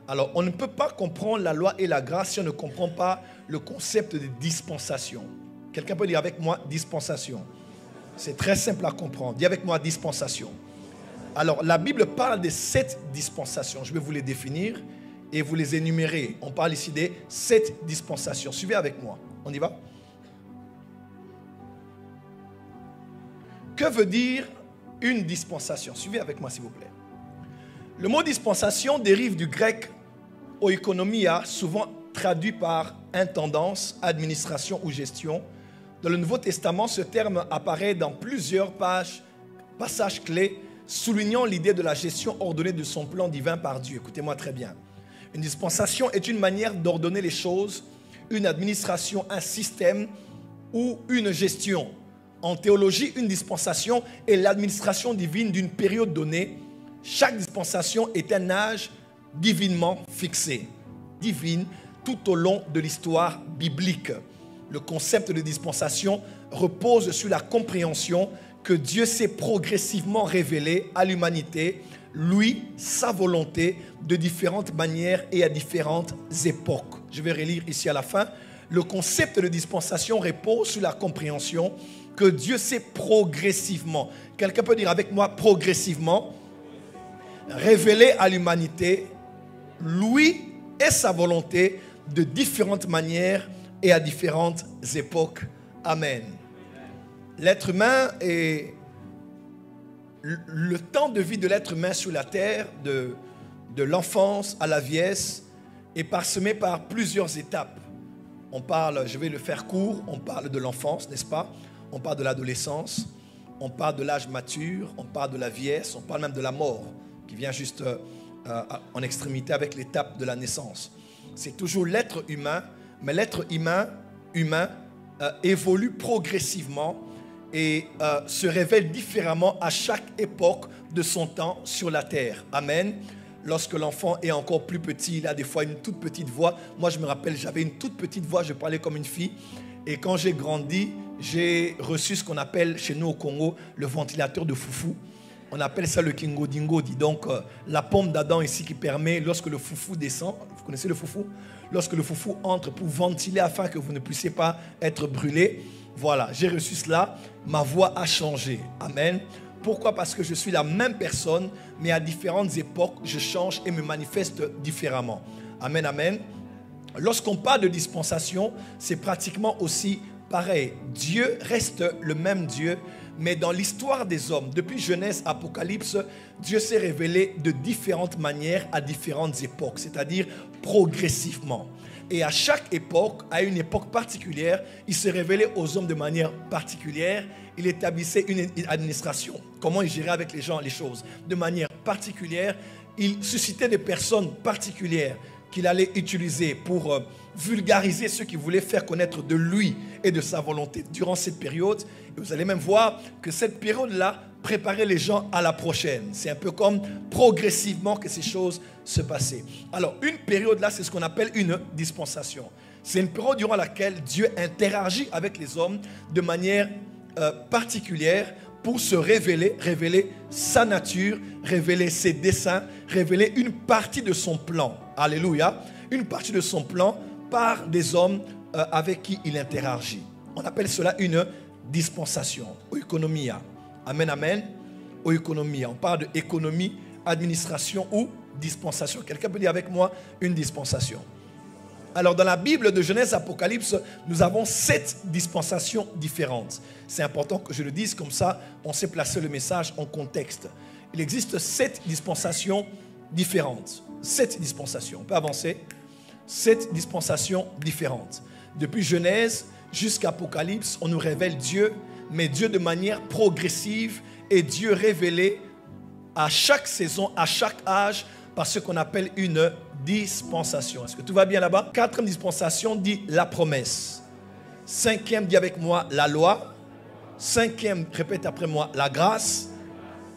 Alors, on ne peut pas comprendre la loi et la grâce si on ne comprend pas le concept de dispensation. Quelqu'un peut dire avec moi dispensation. C'est très simple à comprendre. Dis avec moi dispensation. Alors, la Bible parle de 7 dispensations. Je vais vous les définir et vous les énumérer. On parle ici des 7 dispensations. Suivez avec moi. On y va? Que veut dire une dispensation? Suivez avec moi, s'il vous plaît. Le mot dispensation dérive du grec oikonomia, souvent traduit par intendance, administration ou gestion. Dans le Nouveau Testament, ce terme apparaît dans plusieurs passages clés, soulignant l'idée de la gestion ordonnée de son plan divin par Dieu. Écoutez-moi très bien. Une dispensation est une manière d'ordonner les choses, une administration, un système ou une gestion. En théologie, une dispensation est l'administration divine d'une période donnée. Chaque dispensation est un âge divinement fixé, divine, tout au long de l'histoire biblique. Le concept de dispensation repose sur la compréhension que Dieu s'est progressivement révélé à l'humanité, lui, sa volonté, de différentes manières et à différentes époques. Je vais relire ici à la fin. Le concept de dispensation repose sur la compréhension que Dieu s'est progressivement, quelqu'un peut dire avec moi progressivement, révélé à l'humanité, lui et sa volonté de différentes manières et à différentes époques. Amen. L'être humain et le temps de vie de l'être humain sur la terre, de l'enfance à la vieillesse, est parsemé par plusieurs étapes. On parle, je vais le faire court, on parle de l'enfance, n'est-ce pas? On parle de l'adolescence, on parle de l'âge mature, on parle de la vieillesse, on parle même de la mort, qui vient juste en extrémité avec l'étape de la naissance. C'est toujours l'être humain, mais l'être humain évolue progressivement et se révèle différemment à chaque époque de son temps sur la terre. Amen. Lorsque l'enfant est encore plus petit, il a des fois une toute petite voix. Moi, je me rappelle, j'avais une toute petite voix, je parlais comme une fille. Et quand j'ai grandi, j'ai reçu ce qu'on appelle chez nous au Congo le ventilateur de foufou. On appelle ça le kingodingodi. Donc, la pomme d'Adam ici qui permet, lorsque le foufou descend, vous connaissez le foufou? Lorsque le foufou entre pour ventiler afin que vous ne puissiez pas être brûlé. Voilà, j'ai reçu cela. Ma voix a changé. Amen. Pourquoi? Parce que je suis la même personne, mais à différentes époques, je change et me manifeste différemment. Amen, amen. Lorsqu'on parle de dispensation, c'est pratiquement aussi pareil. Dieu reste le même Dieu, mais dans l'histoire des hommes, depuis Genèse, Apocalypse, Dieu s'est révélé de différentes manières à différentes époques, c'est-à-dire progressivement. Et à chaque époque, à une époque particulière, il se révélait aux hommes de manière particulière. Il établissait une administration. Comment il gérait avec les gens les choses de manière particulière. Il suscitait des personnes particulières qu'il allait utiliser pour vulgariser ceux qui voulaient faire connaître de lui et de sa volonté durant cette période. Et vous allez même voir que cette période-là préparait les gens à la prochaine. C'est un peu comme progressivement que ces choses se passaient. Alors, une période-là, c'est ce qu'on appelle une dispensation. C'est une période durant laquelle Dieu interagit avec les hommes de manière particulière pour se révéler sa nature, révéler ses desseins, révéler une partie de son plan. Alléluia. Une partie de son plan par des hommes avec qui il interagit. On appelle cela une dispensation. Oikonomia. Amen, amen. Oikonomia. On parle de économie, administration ou dispensation. Quelqu'un peut dire avec moi une dispensation. Alors dans la Bible de Genèse Apocalypse, nous avons 7 dispensations différentes. C'est important que je le dise, comme ça on sait placer le message en contexte. Il existe 7 dispensations différentes. 7 dispensations. On peut avancer. 7 dispensations différentes. Depuis Genèse jusqu'à Apocalypse, on nous révèle Dieu, mais Dieu de manière progressive et Dieu révélé à chaque saison, à chaque âge, par ce qu'on appelle une dispensation. Est-ce que tout va bien là-bas? 4e dispensation dit la promesse. 5e dit avec moi la loi. 5e, répète après moi, la grâce.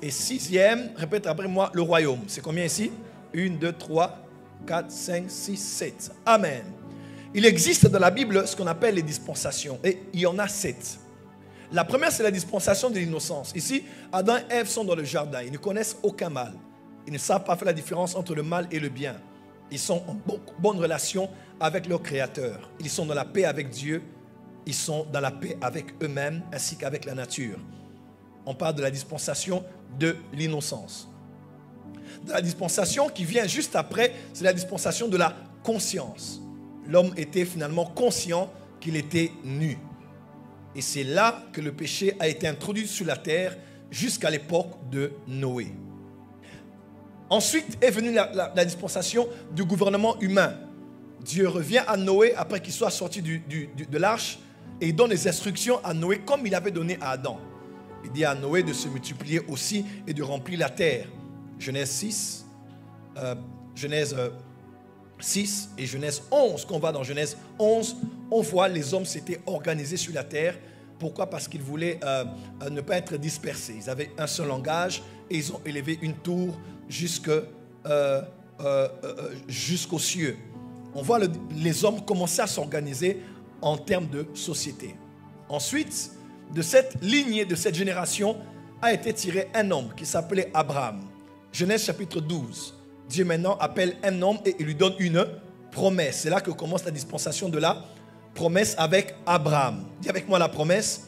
Et 6e, répète après moi, le royaume. C'est combien ici? 1, 2, 3, 4, 5, 6, 7. Amen. Il existe dans la Bible ce qu'on appelle les dispensations. Et il y en a 7. La première, c'est la dispensation de l'innocence. Ici, Adam et Ève sont dans le jardin. Ils ne connaissent aucun mal. Ils ne savent pas faire la différence entre le mal et le bien. Ils sont en bonne relation avec leur Créateur. Ils sont dans la paix avec Dieu. Ils sont dans la paix avec eux-mêmes ainsi qu'avec la nature. On parle de la dispensation de l'innocence. De la dispensation qui vient juste après, c'est la dispensation de la conscience. L'homme était finalement conscient qu'il était nu. Et c'est là que le péché a été introduit sur la terre jusqu'à l'époque de Noé. Ensuite est venue la dispensation du gouvernement humain. Dieu revient à Noé après qu'il soit sorti de l'arche et il donne les instructions à Noé comme il avait donné à Adam. Il dit à Noé de se multiplier aussi et de remplir la terre. Genèse 6 et Genèse 11. Quand on va dans Genèse 11, on voit les hommes s'étaient organisés sur la terre. Pourquoi? Parce qu'ils voulaient ne pas être dispersés. Ils avaient un seul langage et ils ont élevé une tour jusqu'aux cieux. On voit les hommes commencer à s'organiser en termes de société. Ensuite, de cette lignée, de cette génération, a été tiré un homme qui s'appelait Abraham. Genèse chapitre 12. Dieu maintenant appelle un homme et il lui donne une promesse. C'est là que commence la dispensation de la promesse avec Abraham. Dis avec moi la promesse.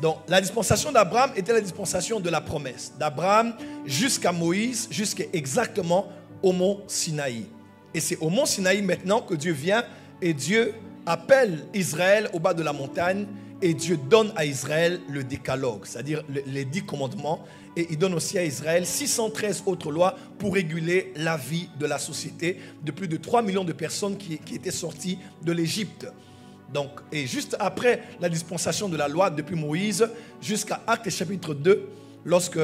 Donc la dispensation d'Abraham était la dispensation de la promesse. D'Abraham jusqu'à Moïse, jusqu'à exactement au mont Sinaï. Et c'est au mont Sinaï maintenant que Dieu vient et Dieu appelle Israël au bas de la montagne et Dieu donne à Israël le décalogue, c'est-à-dire les 10 commandements. Et il donne aussi à Israël 613 autres lois pour réguler la vie de la société de plus de 3 millions de personnes qui étaient sorties de l'Égypte. Donc, et juste après la dispensation de la loi, depuis Moïse jusqu'à Actes chapitre 2, lorsque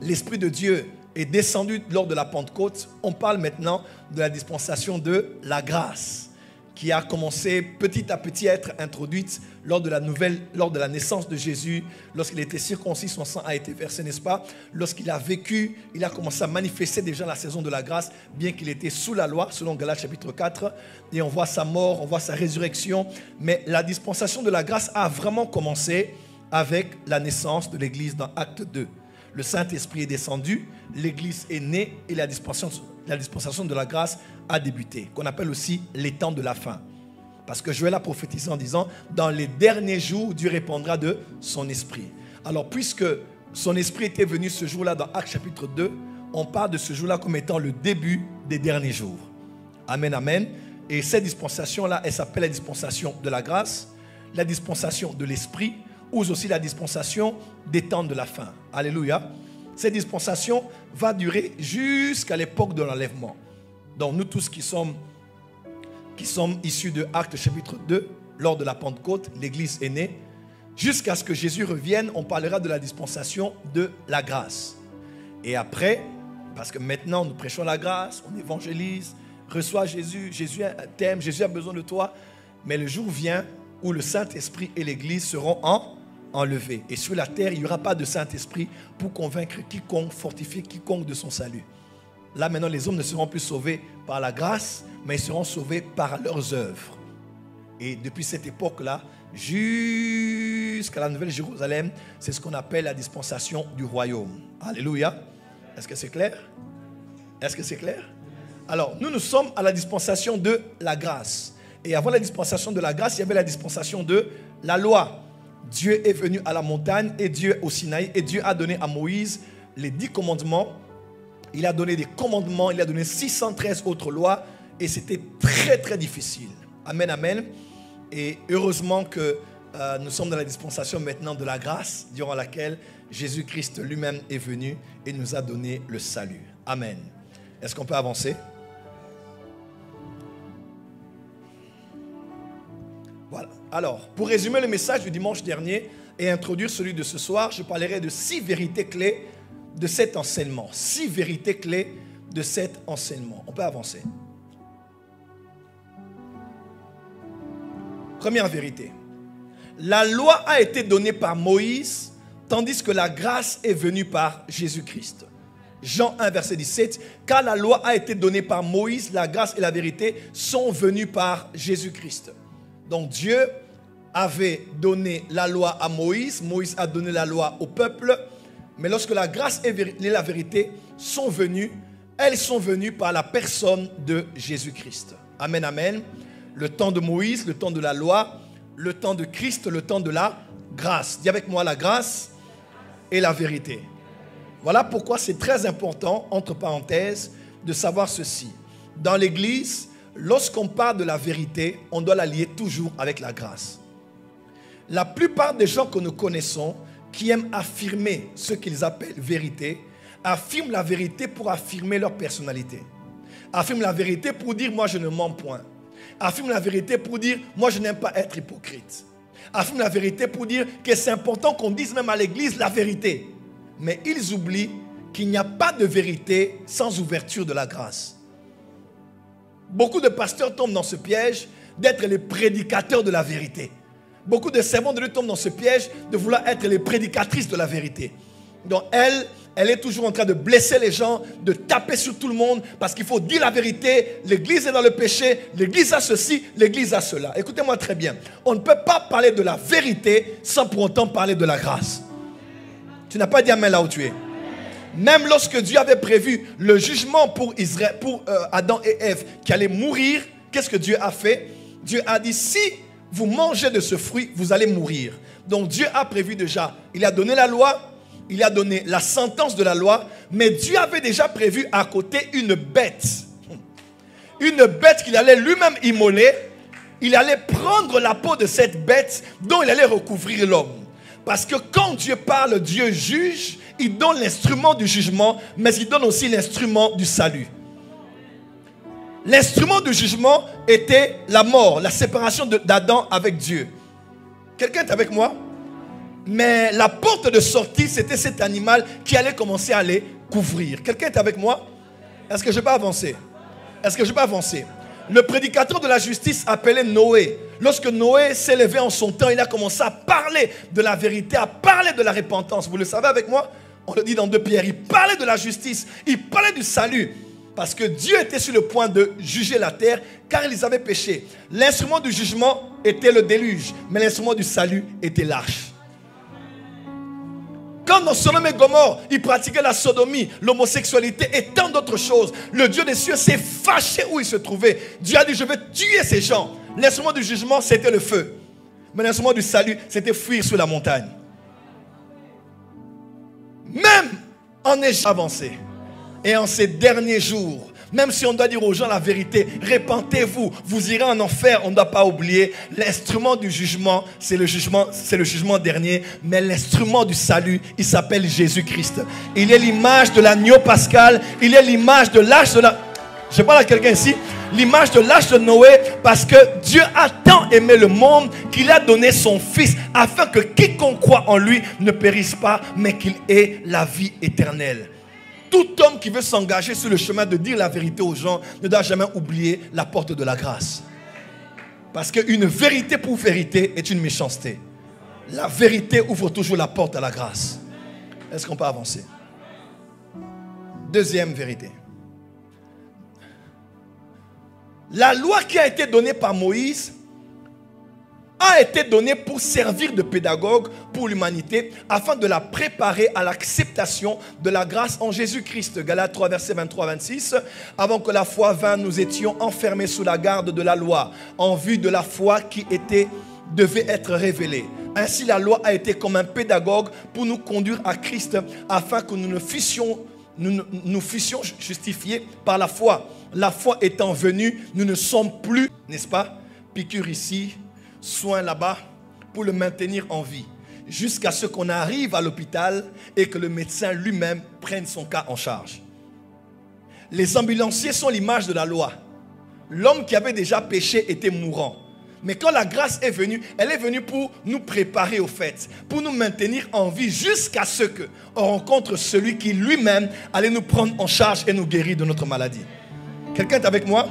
l'Esprit de Dieu est descendu lors de la Pentecôte, on parle maintenant de la dispensation de la grâce, qui a commencé petit à petit à être introduite lors de la naissance de Jésus, lorsqu'il était circoncis, son sang a été versé, n'est-ce pas? Lorsqu'il a vécu, il a commencé à manifester déjà la saison de la grâce, bien qu'il était sous la loi, selon Galates chapitre 4, et on voit sa mort, on voit sa résurrection, mais la dispensation de la grâce a vraiment commencé avec la naissance de l'Église dans Acte 2. Le Saint-Esprit est descendu, l'Église est née et la dispensation de la grâce a débuté, qu'on appelle aussi les temps de la fin. Parce que Joël a prophétisé en disant, dans les derniers jours, Dieu répandra de son esprit. Alors, puisque son esprit était venu ce jour-là dans Actes chapitre 2, on parle de ce jour-là comme étant le début des derniers jours. Amen, amen. Et cette dispensation-là, elle s'appelle la dispensation de la grâce, la dispensation de l'esprit, ou aussi la dispensation des temps de la fin. Alléluia. Cette dispensation va durer jusqu'à l'époque de l'enlèvement. Donc nous tous qui sommes issus de Actes chapitre 2, lors de la Pentecôte, l'Église est née. Jusqu'à ce que Jésus revienne, on parlera de la dispensation de la grâce. Et après, parce que maintenant nous prêchons la grâce, on évangélise, reçoit Jésus, Jésus t'aime, Jésus a besoin de toi. Mais le jour vient où le Saint-Esprit et l'Église seront enlevés. Et sur la terre, il n'y aura pas de Saint-Esprit pour convaincre quiconque, fortifier quiconque de son salut. Là maintenant, les hommes ne seront plus sauvés par la grâce, mais ils seront sauvés par leurs œuvres. Et depuis cette époque-là, jusqu'à la Nouvelle Jérusalem, c'est ce qu'on appelle la dispensation du royaume. Alléluia. Est-ce que c'est clair? Est-ce que c'est clair? Alors, nous sommes à la dispensation de la grâce. Et avant la dispensation de la grâce, il y avait la dispensation de la loi. Dieu est venu à la montagne et Dieu au Sinaï et Dieu a donné à Moïse les 10 commandements. Il a donné des commandements, il a donné 613 autres lois et c'était très très difficile. Amen, amen. Et heureusement que nous sommes dans la dispensation maintenant de la grâce, durant laquelle Jésus-Christ lui-même est venu et nous a donné le salut. Amen. Est-ce qu'on peut avancer? Voilà. Alors, pour résumer le message du dimanche dernier et introduire celui de ce soir, je parlerai de 6 vérités clés de cet enseignement. 6 vérités clés de cet enseignement. On peut avancer. Première vérité. La loi a été donnée par Moïse, tandis que la grâce est venue par Jésus-Christ. Jean 1, verset 17. Car la loi a été donnée par Moïse, la grâce et la vérité sont venues par Jésus-Christ. Donc Dieu avait donné la loi à Moïse. Moïse a donné la loi au peuple. Mais lorsque la grâce et la vérité sont venues, elles sont venues par la personne de Jésus-Christ. Amen, amen. Le temps de Moïse, le temps de la loi, le temps de Christ, le temps de la grâce. Dis avec moi la grâce et la vérité. Voilà pourquoi c'est très important, entre parenthèses, de savoir ceci. Dans l'Église, lorsqu'on parle de la vérité, on doit la lier toujours avec la grâce. La plupart des gens que nous connaissons, qui aiment affirmer ce qu'ils appellent vérité, affirment la vérité pour affirmer leur personnalité. Affirment la vérité pour dire « moi je ne mens point ». Affirment la vérité pour dire « moi je n'aime pas être hypocrite ». Affirment la vérité pour dire que c'est important qu'on dise même à l'église la vérité. Mais ils oublient qu'il n'y a pas de vérité sans ouverture de la grâce. Beaucoup de pasteurs tombent dans ce piège d'être les prédicateurs de la vérité. Beaucoup de servants de Dieu tombent dans ce piège de vouloir être les prédicatrices de la vérité. Donc elle est toujours en train de blesser les gens, de taper sur tout le monde parce qu'il faut dire la vérité. L'église est dans le péché, l'église a ceci, l'église a cela. Écoutez-moi très bien. On ne peut pas parler de la vérité sans pour autant parler de la grâce. Tu n'as pas dit amen là où tu es. Même lorsque Dieu avait prévu le jugement pour Israël, pour Adam et Ève qui allaient mourir, qu'est-ce que Dieu a fait? Dieu a dit si vous mangez de ce fruit, vous allez mourir. Donc Dieu a prévu déjà, il a donné la loi, il a donné la sentence de la loi, mais Dieu avait déjà prévu à côté une bête. Une bête qu'il allait lui-même immoler. Il allait prendre la peau de cette bête dont il allait recouvrir l'homme. Parce que quand Dieu parle, Dieu juge, il donne l'instrument du jugement, mais il donne aussi l'instrument du salut. L'instrument du jugement était la mort, la séparation d'Adam avec Dieu. Quelqu'un est avec moi? Mais la porte de sortie, c'était cet animal qui allait commencer à les couvrir. Quelqu'un est avec moi? Est-ce que je peux avancer? Est-ce que je peux avancer? Le prédicateur de la justice appelé Noé. Lorsque Noé s'est levé en son temps, il a commencé à parler de la vérité, à parler de la repentance. Vous le savez avec moi? On le dit dans 2 Pierre. Il parlait de la justice, il parlait du salut. Parce que Dieu était sur le point de juger la terre, car ils avaient péché. L'instrument du jugement était le déluge, mais l'instrument du salut était l'arche. Quand dans Sodome et Gomorrhe, ils pratiquaient la sodomie, l'homosexualité et tant d'autres choses, le Dieu des cieux s'est fâché où il se trouvait. Dieu a dit, je vais tuer ces gens. L'instrument du jugement, c'était le feu. Mais l'instrument du salut, c'était fuir sur la montagne. Même en Égypte avancé, et en ces derniers jours, même si on doit dire aux gens la vérité, répentez-vous, vous irez en enfer, on ne doit pas oublier, l'instrument du jugement, c'est le jugement dernier, mais l'instrument du salut, il s'appelle Jésus-Christ. Il est l'image de l'agneau pascal, il est l'image de l'arche de la... Je parle à quelqu'un ici, l'image de l'arche de Noé, parce que Dieu a tant aimé le monde qu'il a donné son Fils, afin que quiconque croit en lui ne périsse pas, mais qu'il ait la vie éternelle. Tout homme qui veut s'engager sur le chemin de dire la vérité aux gens ne doit jamais oublier la porte de la grâce. Parce qu'une vérité pour vérité est une méchanceté. La vérité ouvre toujours la porte à la grâce. Est-ce qu'on peut avancer? Deuxième vérité. La loi qui a été donnée par Moïse a été donnée pour servir de pédagogue pour l'humanité afin de la préparer à l'acceptation de la grâce en Jésus-Christ. Galates 3, versets 23-26. Avant que la foi vînt, nous étions enfermés sous la garde de la loi en vue de la foi qui devait être révélée. Ainsi, la loi a été comme un pédagogue pour nous conduire à Christ afin que nous fussions justifiés par la foi. La foi étant venue, nous ne sommes plus, n'est-ce pas, piqûre ici, soin là-bas, pour le maintenir en vie, jusqu'à ce qu'on arrive à l'hôpital et que le médecin lui-même prenne son cas en charge. Les ambulanciers sont l'image de la loi. L'homme qui avait déjà péché était mourant. Mais quand la grâce est venue, elle est venue pour nous préparer au fait, pour nous maintenir en vie jusqu'à ce qu'on rencontre celui qui lui-même allait nous prendre en charge et nous guérir de notre maladie. Quelqu'un est avec moi?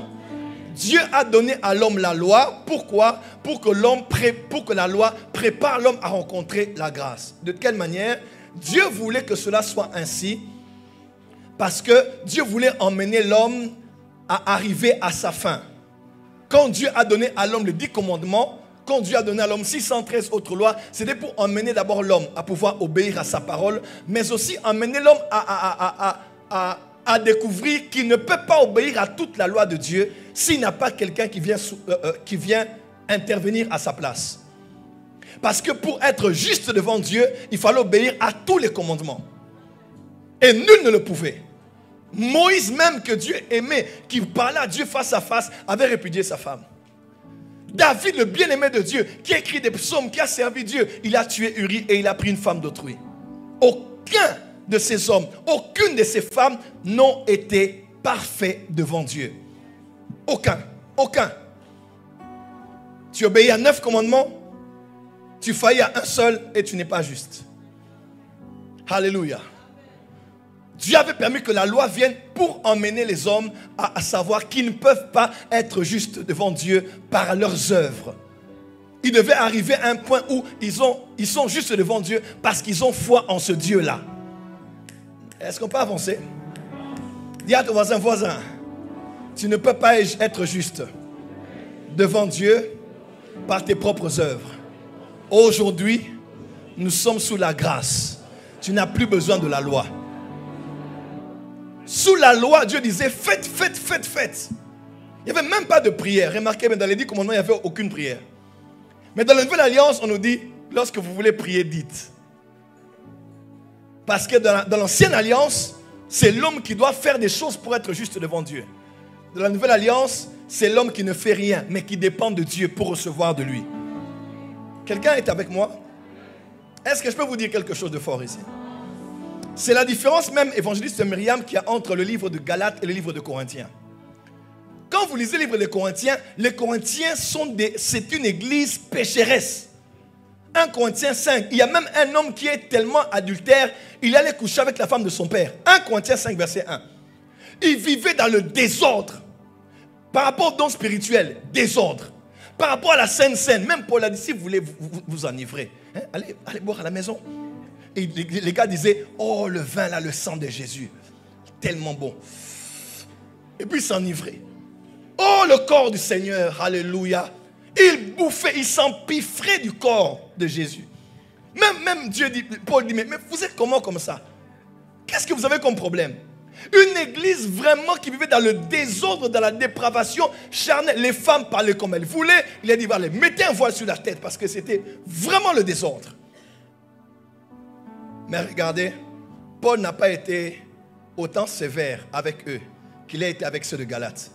Dieu a donné à l'homme la loi. Pourquoi? Pour que la loi prépare l'homme à rencontrer la grâce. De quelle manière? Dieu voulait que cela soit ainsi parce que Dieu voulait emmener l'homme à arriver à sa fin. Quand Dieu a donné à l'homme les 10 commandements, quand Dieu a donné à l'homme 613 autres lois, c'était pour emmener d'abord l'homme à pouvoir obéir à sa parole, mais aussi emmener l'homme à à découvrir qu'il ne peut pas obéir à toute la loi de Dieu s'il n'a pas quelqu'un qui vient intervenir à sa place. Parce que pour être juste devant Dieu, il fallait obéir à tous les commandements. Et nul ne le pouvait. Moïse même, que Dieu aimait, qui parlait à Dieu face à face, avait répudié sa femme. David, le bien-aimé de Dieu, qui a écrit des psaumes, qui a servi Dieu, il a tué Uri et il a pris une femme d'autrui. Aucun de ces hommes, aucune de ces femmes n'ont été parfaits devant Dieu. Aucun. Tu obéis à 9 commandements, tu faillis à un seul et tu n'es pas juste. Alléluia. Dieu avait permis que la loi vienne pour emmener les hommes à savoir qu'ils ne peuvent pas être justes devant Dieu par leurs œuvres. Ils devaient arriver à un point où ils sont justes devant Dieu parce qu'ils ont foi en ce Dieu-là. Est-ce qu'on peut avancer? Dis à ton voisin, tu ne peux pas être juste devant Dieu par tes propres œuvres. Aujourd'hui, nous sommes sous la grâce. Tu n'as plus besoin de la loi. Sous la loi, Dieu disait faites. Il n'y avait même pas de prière. Remarquez, mais dans les 10 commandements, il n'y avait aucune prière. Mais dans la nouvelle alliance, on nous dit, lorsque vous voulez prier, dites. Parce que dans l'ancienne alliance, c'est l'homme qui doit faire des choses pour être juste devant Dieu. Dans la nouvelle alliance, c'est l'homme qui ne fait rien, mais qui dépend de Dieu pour recevoir de lui. Quelqu'un est avec moi? Est-ce que je peux vous dire quelque chose de fort ici? C'est la différence même, évangéliste Myriam, qu'il y a entre le livre de Galates et le livre de Corinthiens. Quand vous lisez le livre des Corinthiens, les Corinthiens c'est une église pécheresse. 1 Corinthiens 5, il y a même un homme qui est tellement adultère, il allait coucher avec la femme de son père. 1 Corinthiens 5, verset 1. Il vivait dans le désordre. Par rapport au don spirituel, désordre. Par rapport à la Sainte Seine, même Paul a dit, si vous voulez vous enivrer, hein, allez boire à la maison. Et les gars disaient, oh le vin là, le sang de Jésus, tellement bon. Et puis ils s'enivraient. Oh le corps du Seigneur, alléluia. Il bouffait, il s'empiffrait du corps de Jésus. Même Dieu dit, Paul dit, mais vous êtes comment comme ça? Qu'est-ce que vous avez comme problème? Une église vraiment qui vivait dans le désordre, dans la dépravation charnelle. Les femmes parlaient comme elles voulaient. Il a dit, allez, mettez un voile sur la tête parce que c'était vraiment le désordre. Mais regardez, Paul n'a pas été autant sévère avec eux qu'il a été avec ceux de Galates.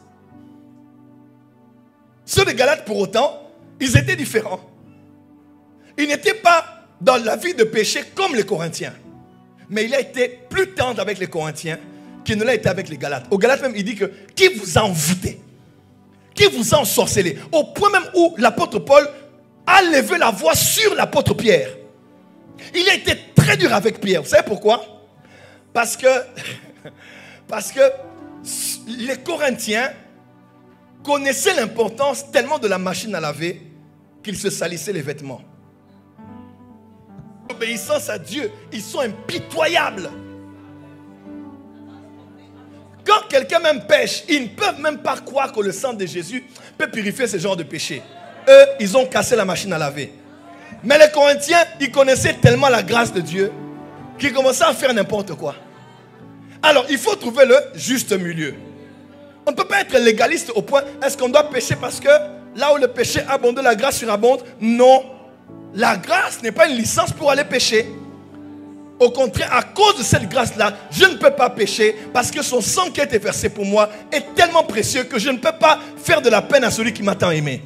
Ceux de Galates, pour autant, ils étaient différents. Ils n'étaient pas dans la vie de péché comme les Corinthiens. Mais il a été plus tendre avec les Corinthiens qu'il ne l'a été avec les Galates. Aux Galates même, il dit que qui vous a envoûté, qui vous a ensorcelé, au point même où l'apôtre Paul a levé la voix sur l'apôtre Pierre. Il a été très dur avec Pierre. Vous savez pourquoi? Parce que les Corinthiens connaissaient l'importance tellement de la machine à laver qu'ils se salissaient les vêtements. Obéissance à Dieu, ils sont impitoyables. Quand quelqu'un même pêche, ils ne peuvent même pas croire que le sang de Jésus peut purifier ce genre de péché. Eux, ils ont cassé la machine à laver. Mais les Corinthiens, ils connaissaient tellement la grâce de Dieu qu'ils commençaient à faire n'importe quoi. Alors, il faut trouver le juste milieu. On ne peut pas être légaliste au point, est-ce qu'on doit pécher parce que là où le péché abonde, la grâce surabonde? Non. La grâce n'est pas une licence pour aller pécher. Au contraire, à cause de cette grâce-là, je ne peux pas pécher parce que son sang qui a été versé pour moi est tellement précieux que je ne peux pas faire de la peine à celui qui m'a tant aimé.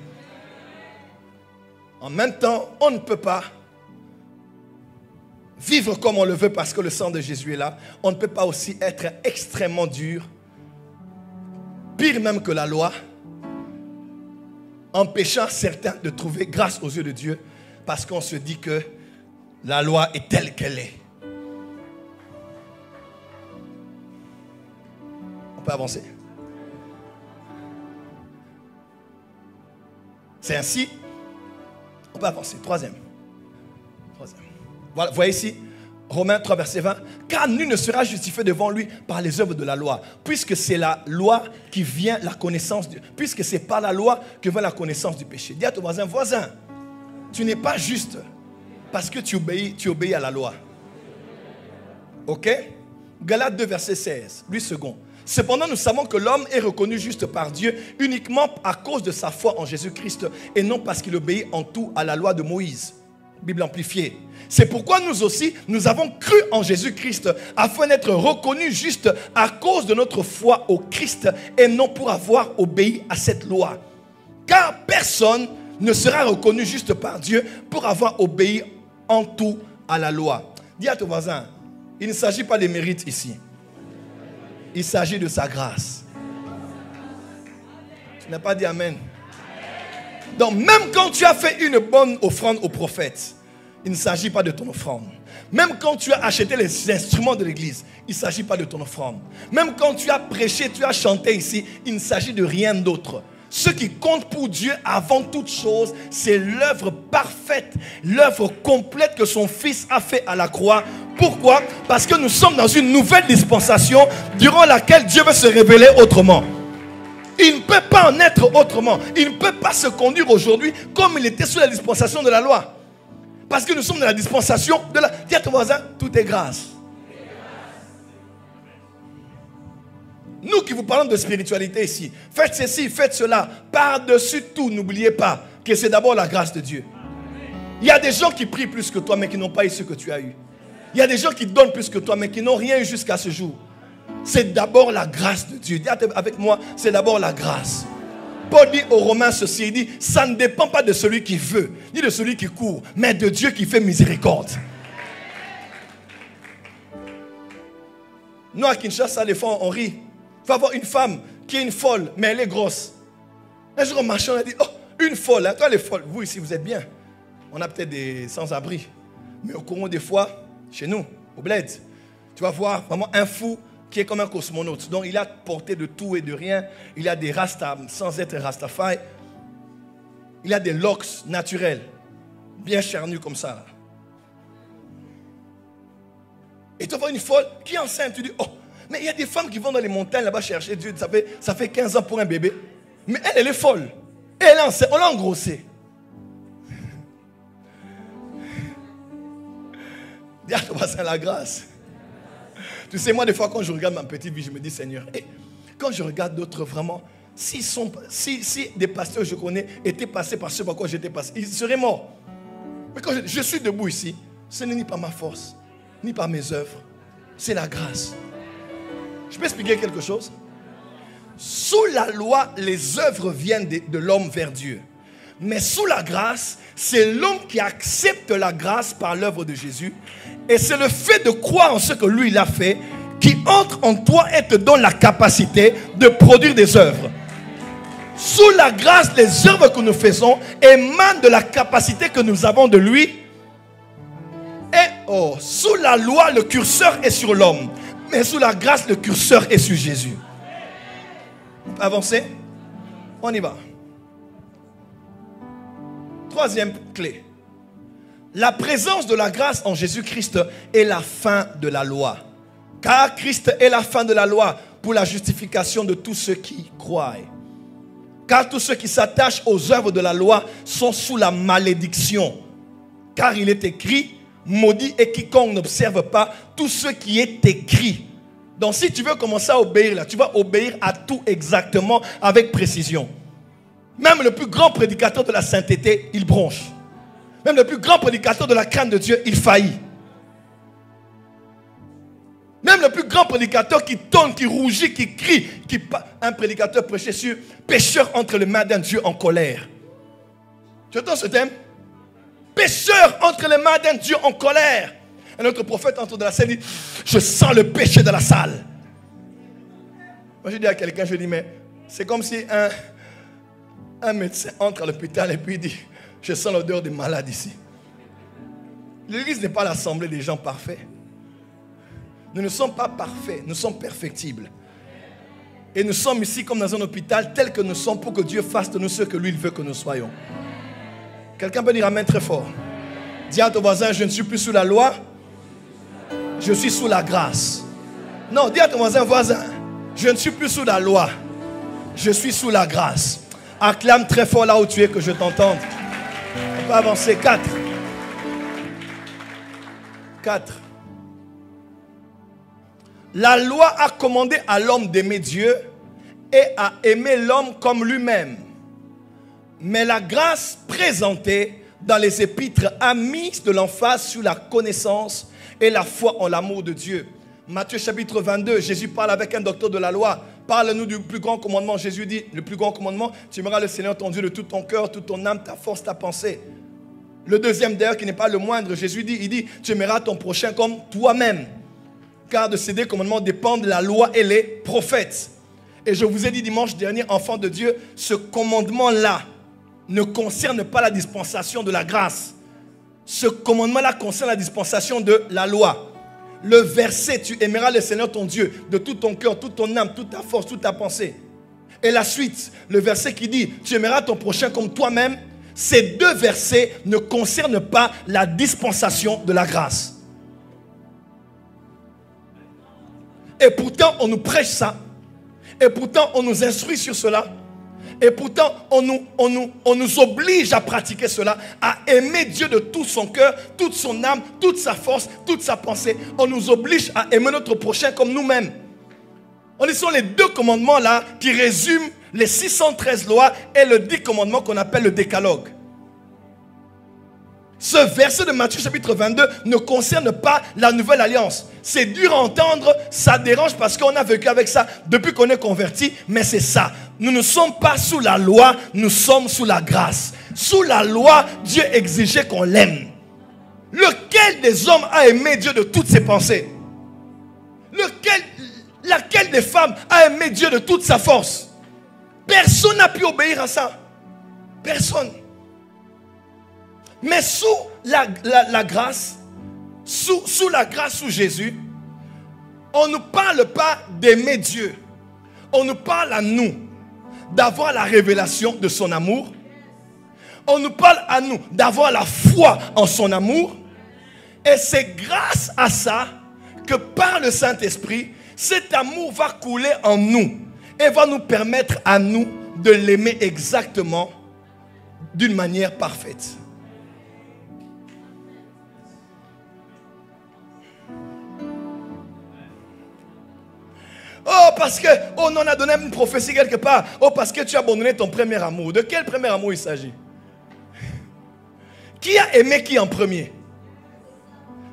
En même temps, on ne peut pas vivre comme on le veut parce que le sang de Jésus est là. On ne peut pas aussi être extrêmement dur, pire même que la loi, empêchant certains de trouver grâce aux yeux de Dieu parce qu'on se dit que la loi est telle qu'elle est. On peut avancer. C'est ainsi. On peut avancer. Troisième. Voilà, vous voyez ici, Romains 3, verset 20. Car nul ne sera justifié devant lui par les œuvres de la loi, puisque c'est la loi qui vient la connaissance du... Puisque c'est par la loi que vient la connaissance du péché. Dis à ton voisin, tu n'es pas juste parce que tu obéis à la loi. Ok? Galates 2, verset 16. 8 secondes. Cependant, nous savons que l'homme est reconnu juste par Dieu uniquement à cause de sa foi en Jésus-Christ et non parce qu'il obéit en tout à la loi de Moïse. Bible amplifiée. C'est pourquoi nous aussi, nous avons cru en Jésus-Christ afin d'être reconnus juste à cause de notre foi au Christ et non pour avoir obéi à cette loi. Car personne ne sera reconnu juste par Dieu pour avoir obéi en tout à la loi. Dis à ton voisin, il ne s'agit pas des mérites ici. Il s'agit de sa grâce. Tu n'as pas dit amen. Donc même quand tu as fait une bonne offrande au prophète, il ne s'agit pas de ton offrande. Même quand tu as acheté les instruments de l'église, il ne s'agit pas de ton offrande. Même quand tu as prêché, tu as chanté ici, il ne s'agit de rien d'autre. Ce qui compte pour Dieu avant toute chose, c'est l'œuvre parfaite, l'œuvre complète que son Fils a fait à la croix. Pourquoi? Parce que nous sommes dans une nouvelle dispensation durant laquelle Dieu veut se révéler autrement. Il ne peut pas en être autrement. Il ne peut pas se conduire aujourd'hui comme il était sous la dispensation de la loi. Parce que nous sommes dans la dispensation de la... Dis à ton voisin, tout est grâce. Nous qui vous parlons de spiritualité ici, faites ceci, faites cela. Par-dessus tout, n'oubliez pas que c'est d'abord la grâce de Dieu. Il y a des gens qui prient plus que toi, mais qui n'ont pas eu ce que tu as eu. Il y a des gens qui donnent plus que toi, mais qui n'ont rien eu jusqu'à ce jour. C'est d'abord la grâce de Dieu. Dis avec moi, c'est d'abord la grâce. Paul dit aux Romains ceci, il dit, ça ne dépend pas de celui qui veut, ni de celui qui court, mais de Dieu qui fait miséricorde. Nous à Kinshasa, des fois on rit. Il faut avoir une femme qui est une folle, mais elle est grosse. Un jour, on marchait, on a dit, oh, une folle, hein? Toi les folles, vous ici, vous êtes bien. On a peut-être des sans-abri. Mais au courant des fois, chez nous, au bled, tu vas voir vraiment un fou qui est comme un cosmonaute. Donc il a porté de tout et de rien. Il a des rastas sans être rastafari. Il a des locks naturels, bien charnus comme ça. Là. Et tu vois une folle qui est enceinte, tu dis, oh, mais il y a des femmes qui vont dans les montagnes là-bas chercher Dieu. Ça fait 15 ans pour un bébé. Mais elle est folle. Et elle est enceinte, on l'a engrossée. Dis à ton voisin la grâce. Tu sais, moi, des fois, quand je regarde ma petite vie, je me dis, Seigneur, quand je regarde d'autres vraiment, si des pasteurs que je connais étaient passés par ce par quoi j'étais passé, ils seraient morts. Mais quand je suis debout ici, ce n'est ni par ma force, ni par mes œuvres, c'est la grâce. Je peux expliquer quelque chose? Sous la loi, les œuvres viennent de l'homme vers Dieu. Mais sous la grâce, c'est l'homme qui accepte la grâce par l'œuvre de Jésus. Et c'est le fait de croire en ce que lui il a fait qui entre en toi et te donne la capacité de produire des œuvres. Sous la grâce, les œuvres que nous faisons émanent de la capacité que nous avons de lui. Et sous la loi, le curseur est sur l'homme. Mais sous la grâce, le curseur est sur Jésus. On peut avancer? On y va. Troisième clé. La présence de la grâce en Jésus-Christ est la fin de la loi. Car Christ est la fin de la loi pour la justification de tous ceux qui croient. Car tous ceux qui s'attachent aux œuvres de la loi sont sous la malédiction. Car il est écrit, maudit est quiconque n'observe pas tout ce qui est écrit. Donc si tu veux commencer à obéir là, tu vas obéir à tout exactement avec précision. Même le plus grand prédicateur de la sainteté, il bronche. Même le plus grand prédicateur de la crainte de Dieu, il faillit. Même le plus grand prédicateur qui tonne, qui rougit, qui crie, un prédicateur prêchait sur pécheur entre les mains d'un Dieu en colère. Tu entends ce thème? Pécheur entre les mains d'un Dieu en colère. Un autre prophète entre dans la salle dit, je sens le péché dans la salle. Moi je dis à quelqu'un, je dis, mais c'est comme si un médecin entre à l'hôpital et puis il dit, je sens l'odeur des malades ici. L'église n'est pas l'assemblée des gens parfaits. Nous ne sommes pas parfaits, nous sommes perfectibles. Et nous sommes ici comme dans un hôpital tel que nous sommes pour que Dieu fasse de nous ce que lui il veut que nous soyons. Quelqu'un peut dire amen très fort. Dis à ton voisin, je ne suis plus sous la loi, je suis sous la grâce. Non, dis à ton voisin, je ne suis plus sous la loi, je suis sous la grâce. Acclame très fort là où tu es que je t'entende. On peut avancer. 4. La loi a commandé à l'homme d'aimer Dieu et à aimer l'homme comme lui-même. Mais la grâce présentée dans les épîtres a mis de l'emphase sur la connaissance et la foi en l'amour de Dieu. Matthieu chapitre 22, Jésus parle avec un docteur de la loi. Parle-nous du plus grand commandement. Jésus dit, le plus grand commandement, tu aimeras le Seigneur ton Dieu de tout ton cœur, toute ton âme, ta force, ta pensée. Le deuxième d'ailleurs, qui n'est pas le moindre, Jésus dit, il dit, tu aimeras ton prochain comme toi-même. Car de ces deux commandements dépendent la loi et les prophètes. Et je vous ai dit dimanche dernier, enfants de Dieu, ce commandement-là ne concerne pas la dispensation de la grâce. Ce commandement-là concerne la dispensation de la loi. Le verset, tu aimeras le Seigneur ton Dieu de tout ton cœur, toute ton âme, toute ta force, toute ta pensée. Et la suite, le verset qui dit, tu aimeras ton prochain comme toi-même. Ces deux versets ne concernent pas la dispensation de la grâce. Et pourtant, on nous prêche ça. Et pourtant, on nous instruit sur cela. Et pourtant, on nous oblige à pratiquer cela, à aimer Dieu de tout son cœur, toute son âme, toute sa force, toute sa pensée. On nous oblige à aimer notre prochain comme nous-mêmes. Ce sont les deux commandements là qui résument les 613 lois et le 10 commandements qu'on appelle le décalogue. Ce verset de Matthieu chapitre 22 ne concerne pas la nouvelle alliance. C'est dur à entendre, ça dérange parce qu'on a vécu avec ça depuis qu'on est converti, mais c'est ça. Nous ne sommes pas sous la loi, nous sommes sous la grâce. Sous la loi, Dieu exigeait qu'on l'aime. Lequel des hommes a aimé Dieu de toutes ses pensées? Laquelle des femmes a aimé Dieu de toute sa force? Personne n'a pu obéir à ça. Personne. Mais sous la grâce, sous la grâce, sous Jésus, on ne parle pas d'aimer Dieu. On nous parle à nous d'avoir la révélation de son amour. On nous parle à nous d'avoir la foi en son amour. Et c'est grâce à ça que par le Saint-Esprit, cet amour va couler en nous et va nous permettre à nous de l'aimer exactement d'une manière parfaite. Oh, parce que on en a donné une prophétie quelque part. Oh, parce que tu as abandonné ton premier amour. De quel premier amour il s'agit? Qui a aimé qui en premier?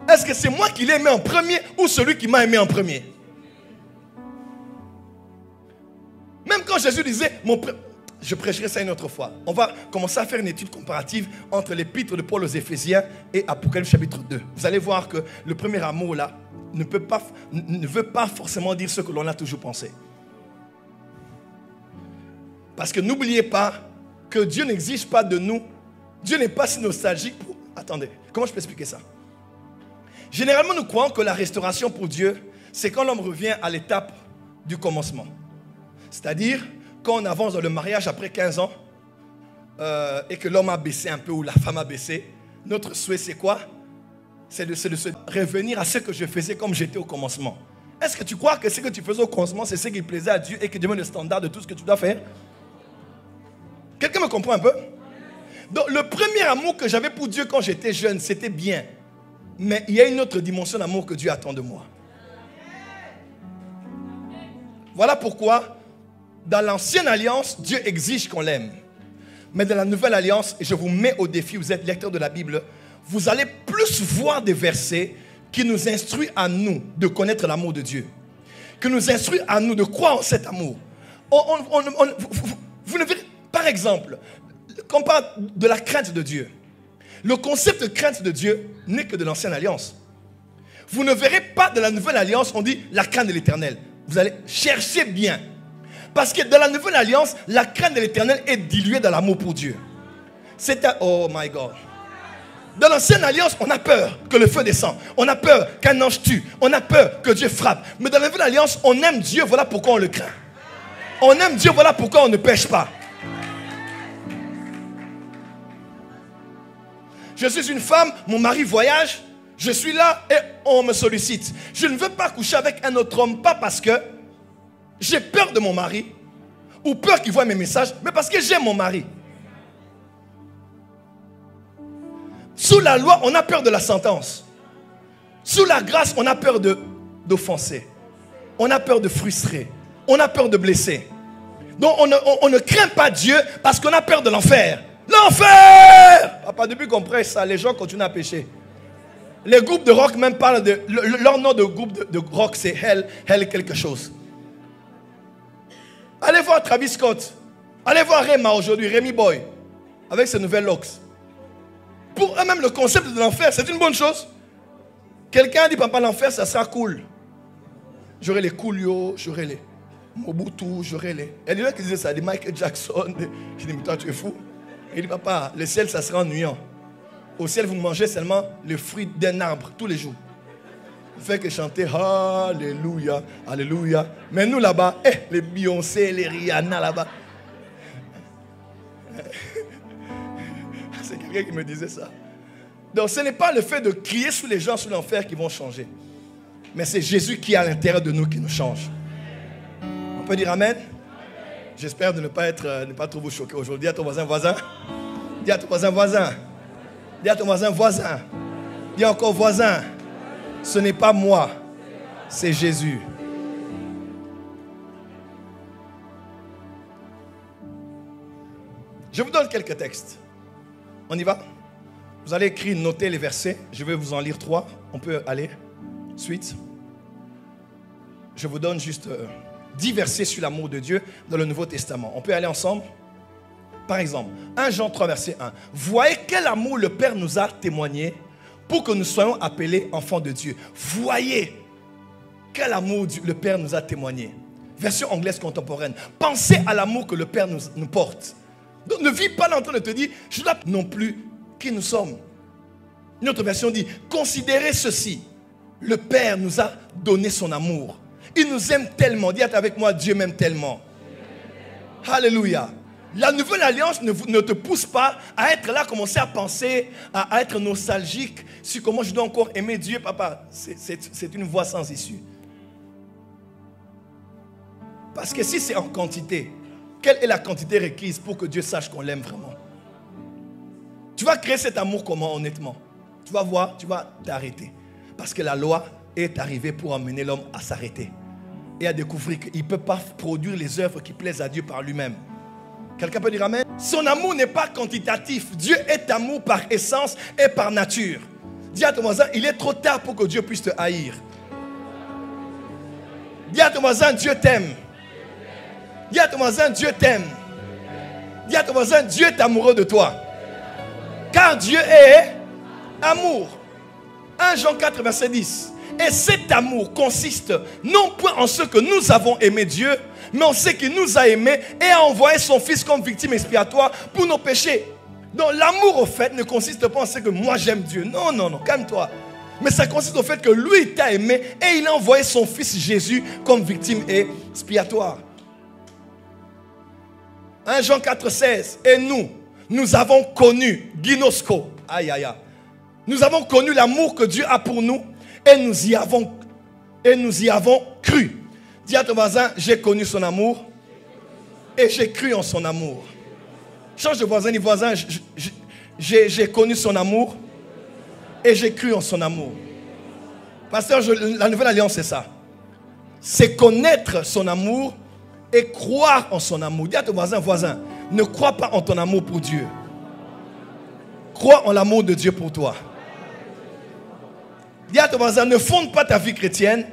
Est-ce que c'est moi qui l'ai aimé en premier ou celui qui m'a aimé en premier? Même quand Jésus disait, je prêcherai ça une autre fois. On va commencer à faire une étude comparative entre l'épître de Paul aux Éphésiens et Apocalypse chapitre 2. Vous allez voir que le premier amour là ne veut pas forcément dire ce que l'on a toujours pensé. Parce que n'oubliez pas que Dieu n'exige pas de nous. Dieu n'est pas si nostalgique pour... Attendez, comment je peux expliquer ça? Généralement, nous croyons que la restauration pour Dieu, c'est quand l'homme revient à l'étape du commencement. C'est-à-dire, quand on avance dans le mariage après 15 ans et que l'homme a baissé un peu ou la femme a baissé, notre souhait c'est quoi? C'est de se revenir à ce que je faisais comme j'étais au commencement. Est-ce que tu crois que ce que tu faisais au commencement, c'est ce qui plaisait à Dieu et qui devient le standard de tout ce que tu dois faire? Quelqu'un me comprend un peu? Donc, le premier amour que j'avais pour Dieu quand j'étais jeune, c'était bien. Mais il y a une autre dimension d'amour que Dieu attend de moi. Voilà pourquoi, dans l'ancienne alliance, Dieu exige qu'on l'aime. Mais dans la nouvelle alliance, et je vous mets au défi, vous êtes lecteur de la Bible, vous allez plus voir des versets qui nous instruisent à nous de connaître l'amour de Dieu. Qui nous instruisent à nous de croire en cet amour. Vous ne verrez, par exemple, quand on parle de la crainte de Dieu, le concept de crainte de Dieu n'est que de l'ancienne alliance. Vous ne verrez pas de la nouvelle alliance, on dit la crainte de l'éternel. Vous allez chercher bien. Parce que dans la nouvelle alliance, la crainte de l'éternel est diluée dans l'amour pour Dieu. Oh my God. Dans l'ancienne alliance, on a peur que le feu descende. On a peur qu'un ange tue. On a peur que Dieu frappe. Mais dans la nouvelle alliance, on aime Dieu, voilà pourquoi on le craint. On aime Dieu, voilà pourquoi on ne pêche pas. Je suis une femme, mon mari voyage, je suis là et on me sollicite. Je ne veux pas coucher avec un autre homme, pas parce que j'ai peur de mon mari ou peur qu'il voie mes messages, mais parce que j'aime mon mari. Sous la loi, on a peur de la sentence. Sous la grâce, on a peur d'offenser. On a peur de frustrer. On a peur de blesser. Donc on ne craint pas Dieu parce qu'on a peur de l'enfer. L'enfer! Papa, depuis qu'on prêche ça, les gens continuent à pécher. Les groupes de rock même parlent de... leur nom de groupe de rock, c'est Hell quelque chose. Allez voir Travis Scott. Allez voir Rema aujourd'hui, Rémi Boy. Avec ses nouvelles locks. Pour eux-mêmes, le concept de l'enfer, c'est une bonne chose. Quelqu'un dit, papa, l'enfer, ça sera cool. J'aurai les Coolio, j'aurai les Mobutu, j'aurai les... Il y a des gens qui disaient ça, des Michael Jackson. Je dis, mais toi, tu es fou. Il dit, papa, le ciel, ça sera ennuyant. Au ciel, vous mangez seulement le fruit d'un arbre tous les jours. Vous faites que chanter Alléluia, Alléluia. Mais nous là-bas, les Beyoncé, les Rihanna là-bas. C'est quelqu'un qui me disait ça. Donc ce n'est pas le fait de crier sous les gens sous l'enfer qui vont changer. Mais c'est Jésus qui est à l'intérieur de nous qui nous change. On peut dire Amen? J'espère de ne pas trop vous choquer aujourd'hui. Dis à ton voisin. Dis à ton voisin. Dis à ton voisin. Dis encore voisin. Ce n'est pas moi, c'est Jésus. Je vous donne quelques textes. On y va? Vous allez écrire, noter les versets. Je vais vous en lire 3. On peut aller. Suite. Je vous donne juste 10 versets sur l'amour de Dieu dans le Nouveau Testament. On peut aller ensemble? Par exemple, 1 Jean 3, verset 1. Voyez quel amour le Père nous a témoigné pour que nous soyons appelés enfants de Dieu. Voyez quel amour le Père nous a témoigné. Version anglaise contemporaine. Pensez à l'amour que le Père nous porte. Donc ne vis pas là en train de te dire, je ne dois non plus qui nous sommes. Une autre version dit, considérez ceci. Le Père nous a donné son amour. Il nous aime tellement. Dites avec moi, Dieu m'aime tellement. Alléluia. La nouvelle alliance ne te pousse pas à être là, commencer à penser, à être nostalgique sur comment je dois encore aimer Dieu, papa. C'est une voie sans issue. Parce que si c'est en quantité, quelle est la quantité requise pour que Dieu sache qu'on l'aime vraiment? Tu vas créer cet amour comment, honnêtement? Tu vas voir, tu vas t'arrêter. Parce que la loi est arrivée pour amener l'homme à s'arrêter et à découvrir qu'il ne peut pas produire les œuvres qui plaisent à Dieu par lui-même. Quelqu'un peut dire amen? Son amour n'est pas quantitatif. Dieu est amour par essence et par nature. Dis à ton voisin, il est trop tard pour que Dieu puisse te haïr. Dis à ton voisin, Dieu t'aime. Dis à ton voisin, Dieu t'aime. Dis à ton voisin, Dieu est amoureux de toi. Car Dieu est amour. 1 Jean 4, verset 10. Et cet amour consiste non point en ce que nous avons aimé Dieu, mais en ce qu'il nous a aimés et a envoyé son Fils comme victime expiatoire pour nos péchés. Donc l'amour au fait ne consiste pas en ce que moi j'aime Dieu. Non, non, non, calme-toi. Mais ça consiste au fait que lui t'a aimé et il a envoyé son Fils Jésus comme victime expiatoire. 1 Jean 4, 16. Et nous avons connu, Ginosko, aïe aïe aïe. Nous avons connu l'amour que Dieu a pour nous et nous y avons cru. Dis à ton voisin, j'ai connu son amour et j'ai cru en son amour. Change de voisin, dis voisin, j'ai connu son amour et j'ai cru en son amour. Pasteur, la nouvelle alliance, c'est ça. C'est connaître son amour et croire en son amour. Dis à ton voisin, ne crois pas en ton amour pour Dieu. Crois en l'amour de Dieu pour toi. Dis à ton voisin, ne fonde pas ta vie chrétienne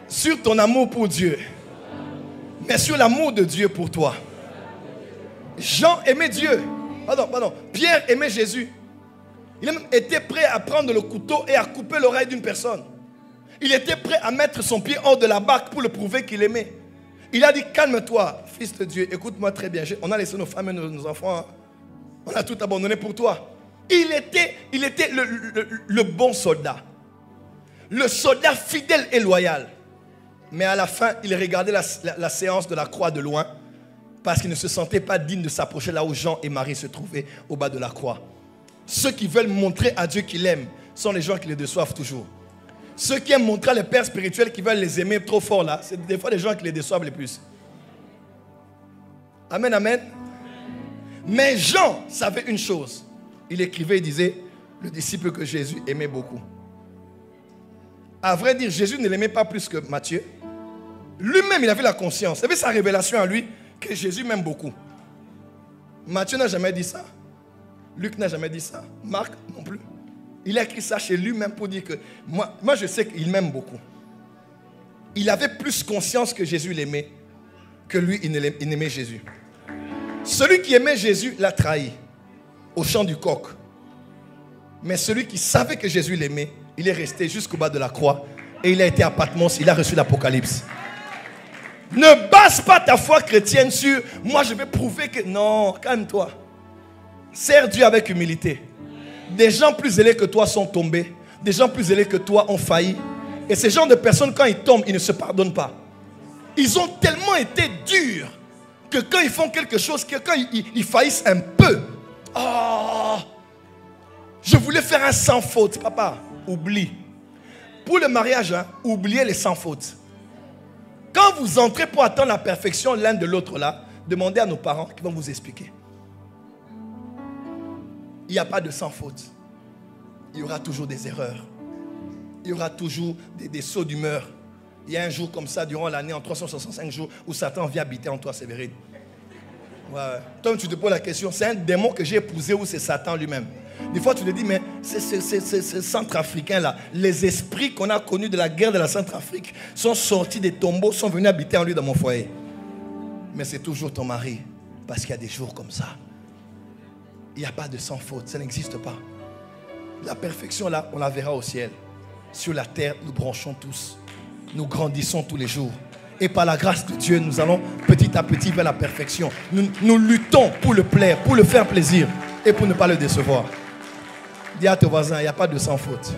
sur ton amour pour Dieu, mais sur l'amour de Dieu pour toi. Jean aimait Dieu. Pardon. Pierre aimait Jésus. Il a même été prêt à prendre le couteau et à couper l'oreille d'une personne. Il était prêt à mettre son pied hors de la barque pour le prouver qu'il aimait. Il a dit, calme-toi, fils de Dieu, écoute-moi très bien. On a laissé nos femmes et nos enfants. On a tout abandonné pour toi. Il était le bon soldat. Le soldat fidèle et loyal. Mais à la fin, il regardait la séance de la croix de loin parce qu'il ne se sentait pas digne de s'approcher là où Jean et Marie se trouvaient au bas de la croix. Ceux qui veulent montrer à Dieu qu'il aime sont les gens qui le déçoivent toujours. Ceux qui aiment montrer à les pères spirituels qui veulent les aimer trop fort là, c'est des fois les gens qui les déçoivent le plus. Amen, amen. Mais Jean savait une chose. Il écrivait, il disait, le disciple que Jésus aimait beaucoup. À vrai dire, Jésus ne l'aimait pas plus que Matthieu. Lui-même, il avait la conscience. Il avait sa révélation à lui que Jésus m'aime beaucoup. Matthieu n'a jamais dit ça. Luc n'a jamais dit ça. Marc non plus. Il a écrit ça chez lui-même pour dire que moi je sais qu'il m'aime beaucoup. Il avait plus conscience que Jésus l'aimait que lui, il n'aimait Jésus. Celui qui aimait Jésus l'a trahi au chant du coq. Mais celui qui savait que Jésus l'aimait, il est resté jusqu'au bas de la croix et il a été à Patmos, il a reçu l'Apocalypse. Ne base pas ta foi chrétienne sur « moi je vais prouver que... » Non, calme-toi. Sers Dieu avec humilité. Des gens plus zélés que toi sont tombés. Des gens plus zélés que toi ont failli. Et ces genres de personnes, quand ils tombent, ils ne se pardonnent pas. Ils ont tellement été durs que quand ils font quelque chose, que quand ils faillissent un peu, oh, je voulais faire un sans faute. Papa, oublie. Pour le mariage, hein, oubliez les sans fautes. Quand vous entrez pour attendre la perfection l'un de l'autre là, demandez à nos parents qui vont vous expliquer. Il n'y a pas de sans faute. Il y aura toujours des erreurs. Il y aura toujours des sauts d'humeur. Il y a un jour comme ça durant l'année, en 365 jours, où Satan vient habiter en toi, Sévérine. Ouais. Toi, tu te poses la question, c'est un démon que j'ai épousé ou c'est Satan lui-même? Des fois, tu te dis, mais c'est Centrafricain là. Les esprits qu'on a connus de la guerre de la Centrafrique sont sortis des tombeaux, sont venus habiter en lui dans mon foyer. Mais c'est toujours ton mari, parce qu'il y a des jours comme ça. Il n'y a pas de sans faute, ça n'existe pas. La perfection là, on la verra au ciel. Sur la terre, nous branchons tous. Nous grandissons tous les jours. Et par la grâce de Dieu, nous allons petit à petit vers la perfection. Nous luttons pour le plaire, pour le faire plaisir et pour ne pas le décevoir. Dis à tes voisins, il n'y a pas de sans faute.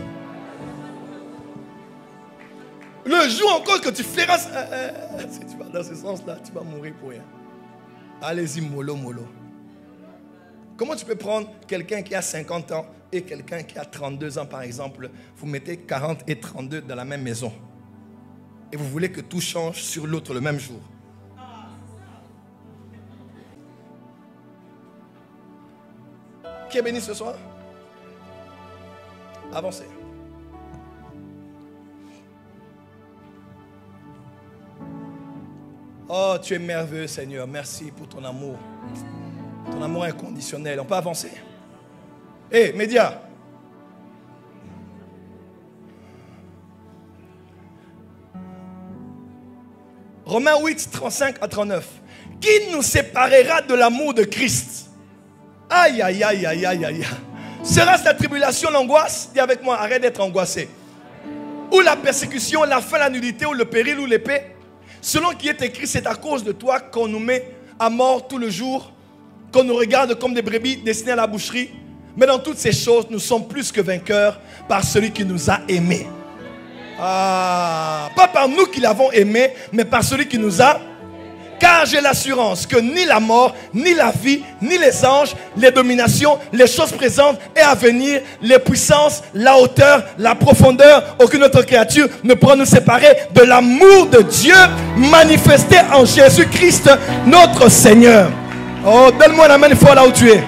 Le jour encore que tu feras... si tu vas dans ce sens-là, tu vas mourir pour rien. Allez-y, mollo, mollo. Comment tu peux prendre quelqu'un qui a 50 ans et quelqu'un qui a 32 ans, par exemple, vous mettez 40 et 32 dans la même maison et vous voulez que tout change sur l'autre le même jour? Qui est béni ce soir? Avancez. Oh, tu es merveilleux, Seigneur. Merci pour ton amour. Ton amour inconditionnel. On peut avancer? Hé, Média. Romains 8, 35 à 39. Qui nous séparera de l'amour de Christ? Aïe, aïe, aïe, aïe, aïe, aïe. Sera-ce la tribulation, l'angoisse? Dis avec moi, arrête d'être angoissé. Ou la persécution, la faim, la nudité, ou le péril, ou l'épée? Selon qui est écrit, c'est à cause de toi qu'on nous met à mort tout le jour, qu'on nous regarde comme des brebis destinées à la boucherie. Mais dans toutes ces choses, nous sommes plus que vainqueurs par celui qui nous a aimés. Ah, pas par nous qui l'avons aimé, mais par celui qui nous a. Car j'ai l'assurance que ni la mort, ni la vie, ni les anges, les dominations, les choses présentes et à venir, les puissances, la hauteur, la profondeur, aucune autre créature ne pourra nous séparer de l'amour de Dieu manifesté en Jésus-Christ, notre Seigneur. Oh, donne-moi la main fort là où tu es.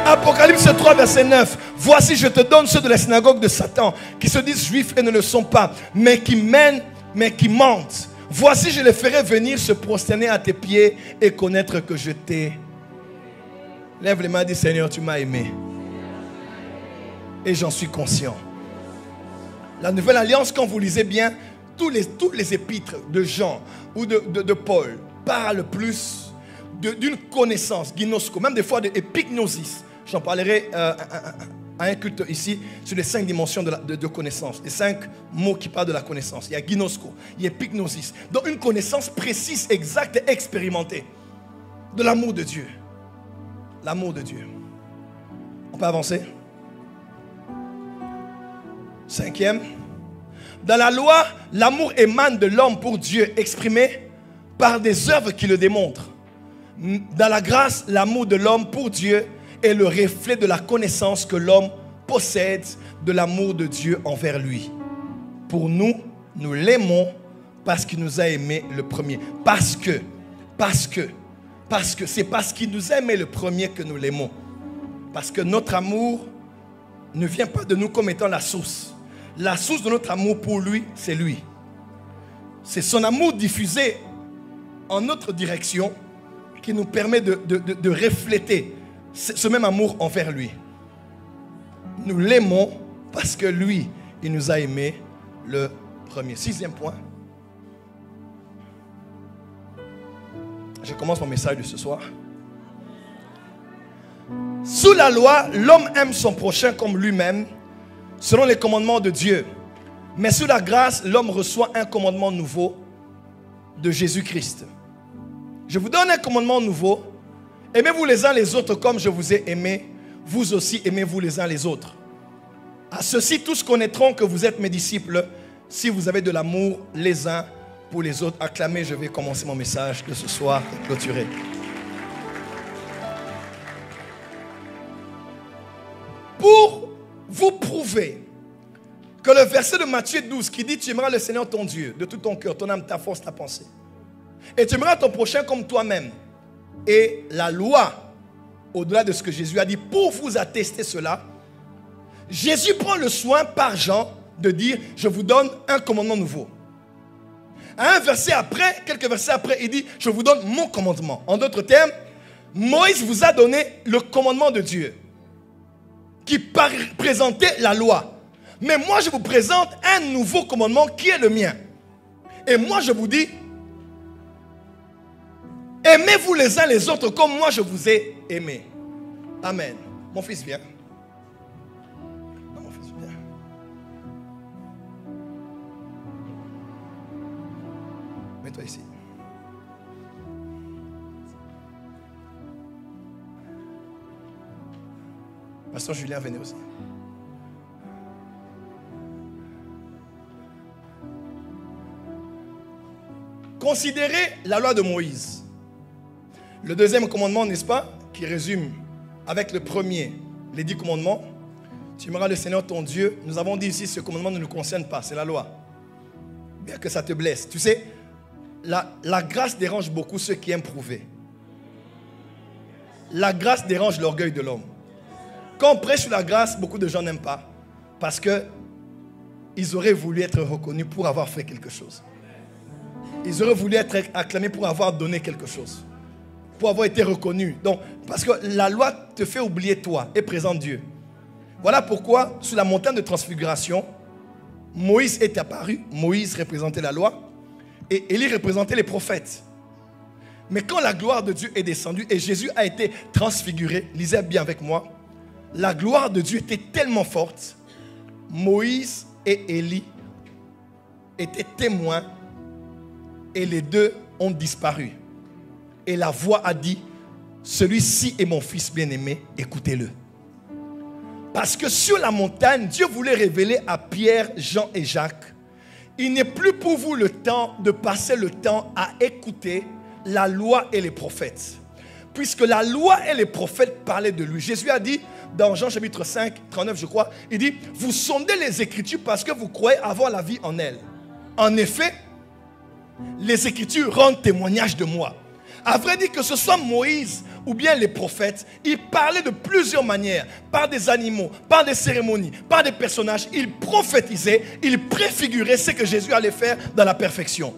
Apocalypse 3, verset 9. Voici, je te donne ceux de la synagogue de Satan, qui se disent juifs et ne le sont pas, mais qui mènent, mais qui mentent. Voici, je les ferai venir se prosterner à tes pieds et connaître que je t'ai. Lève les mains et dis, Seigneur, tu m'as aimé. Et j'en suis conscient. La nouvelle alliance, quand vous lisez bien, tous les épîtres de Jean ou de Paul parlent plus d'une connaissance, ginosko, même des fois de épignosis. J'en parlerai à un culte ici sur les 5 dimensions de connaissance. Les 5 mots qui parlent de la connaissance. Il y a ginosko, il y a épignosis. Donc une connaissance précise, exacte et expérimentée de l'amour de Dieu. L'amour de Dieu. On peut avancer? 5e. Dans la loi, l'amour émane de l'homme pour Dieu, exprimé par des œuvres qui le démontrent. Dans la grâce, l'amour de l'homme pour Dieu est le reflet de la connaissance que l'homme possède de l'amour de Dieu envers lui. Pour nous, nous l'aimons parce qu'il nous a aimés le premier. Parce que c'est parce qu'il nous a aimés le premier que nous l'aimons. Parce que notre amour ne vient pas de nous comme étant la source. La source de notre amour pour lui, c'est lui. C'est son amour diffusé en notre direction qui nous permet de refléter ce même amour envers lui. Nous l'aimons parce que lui, il nous a aimés le premier. 6e point. Je commence mon message de ce soir. Sous la loi, l'homme aime son prochain comme lui-même, selon les commandements de Dieu. Mais sous la grâce, l'homme reçoit un commandement nouveau de Jésus-Christ. Je vous donne un commandement nouveau. Aimez-vous les uns les autres comme je vous ai aimé. Vous aussi aimez-vous les uns les autres. À ceci, tous connaîtront que vous êtes mes disciples si vous avez de l'amour les uns pour les autres. Acclamez, je vais commencer mon message de ce soir et clôturer. Pour vous prouver que le verset de Matthieu 12 qui dit tu aimeras le Seigneur ton Dieu de tout ton cœur, ton âme, ta force, ta pensée, et tu aimeras ton prochain comme toi-même, et la loi au-delà de ce que Jésus a dit, pour vous attester cela, Jésus prend le soin par Jean de dire je vous donne un commandement nouveau. À un verset après, quelques versets après, il dit je vous donne mon commandement. En d'autres termes, Moïse vous a donné le commandement de Dieu qui présentait la loi. Mais moi je vous présente un nouveau commandement qui est le mien. Et moi je vous dis, aimez-vous les uns les autres comme moi je vous ai aimé. Amen. Mon fils vient. Non, mon fils vient. Mets-toi ici. Pasteur Julien, venez aussi. Considérez la loi de Moïse. Le deuxième commandement, n'est-ce pas, qui résume avec le premier, les 10 commandements. Tu aimeras le Seigneur ton Dieu. Nous avons dit ici, ce commandement ne nous concerne pas, c'est la loi. Bien que ça te blesse. Tu sais, la grâce dérange beaucoup ceux qui aiment prouver. La grâce dérange l'orgueil de l'homme. Quand on prêche sur la grâce, beaucoup de gens n'aiment pas. Parce qu'ils auraient voulu être reconnus pour avoir fait quelque chose. Ils auraient voulu être acclamés pour avoir donné quelque chose. Pour avoir été reconnus. Donc, parce que la loi te fait oublier toi et présente Dieu. Voilà pourquoi, sur la montagne de transfiguration, Moïse est apparu. Moïse représentait la loi. Et Élie représentait les prophètes. Mais quand la gloire de Dieu est descendue et Jésus a été transfiguré, lisez bien avec moi, la gloire de Dieu était tellement forte, Moïse et Élie étaient témoins et les deux ont disparu. Et la voix a dit, celui-ci est mon fils bien-aimé, écoutez-le. Parce que sur la montagne, Dieu voulait révéler à Pierre, Jean et Jacques, il n'est plus pour vous le temps de passer le temps à écouter la loi et les prophètes. Puisque la loi et les prophètes parlaient de lui. Jésus a dit, dans Jean chapitre 5, 39 je crois, il dit, vous sondez les Écritures parce que vous croyez avoir la vie en elles. En effet, les Écritures rendent témoignage de moi. À vrai dire que ce soit Moïse ou bien les prophètes, ils parlaient de plusieurs manières, par des animaux, par des cérémonies, par des personnages. Ils prophétisaient, ils préfiguraient ce que Jésus allait faire dans la perfection.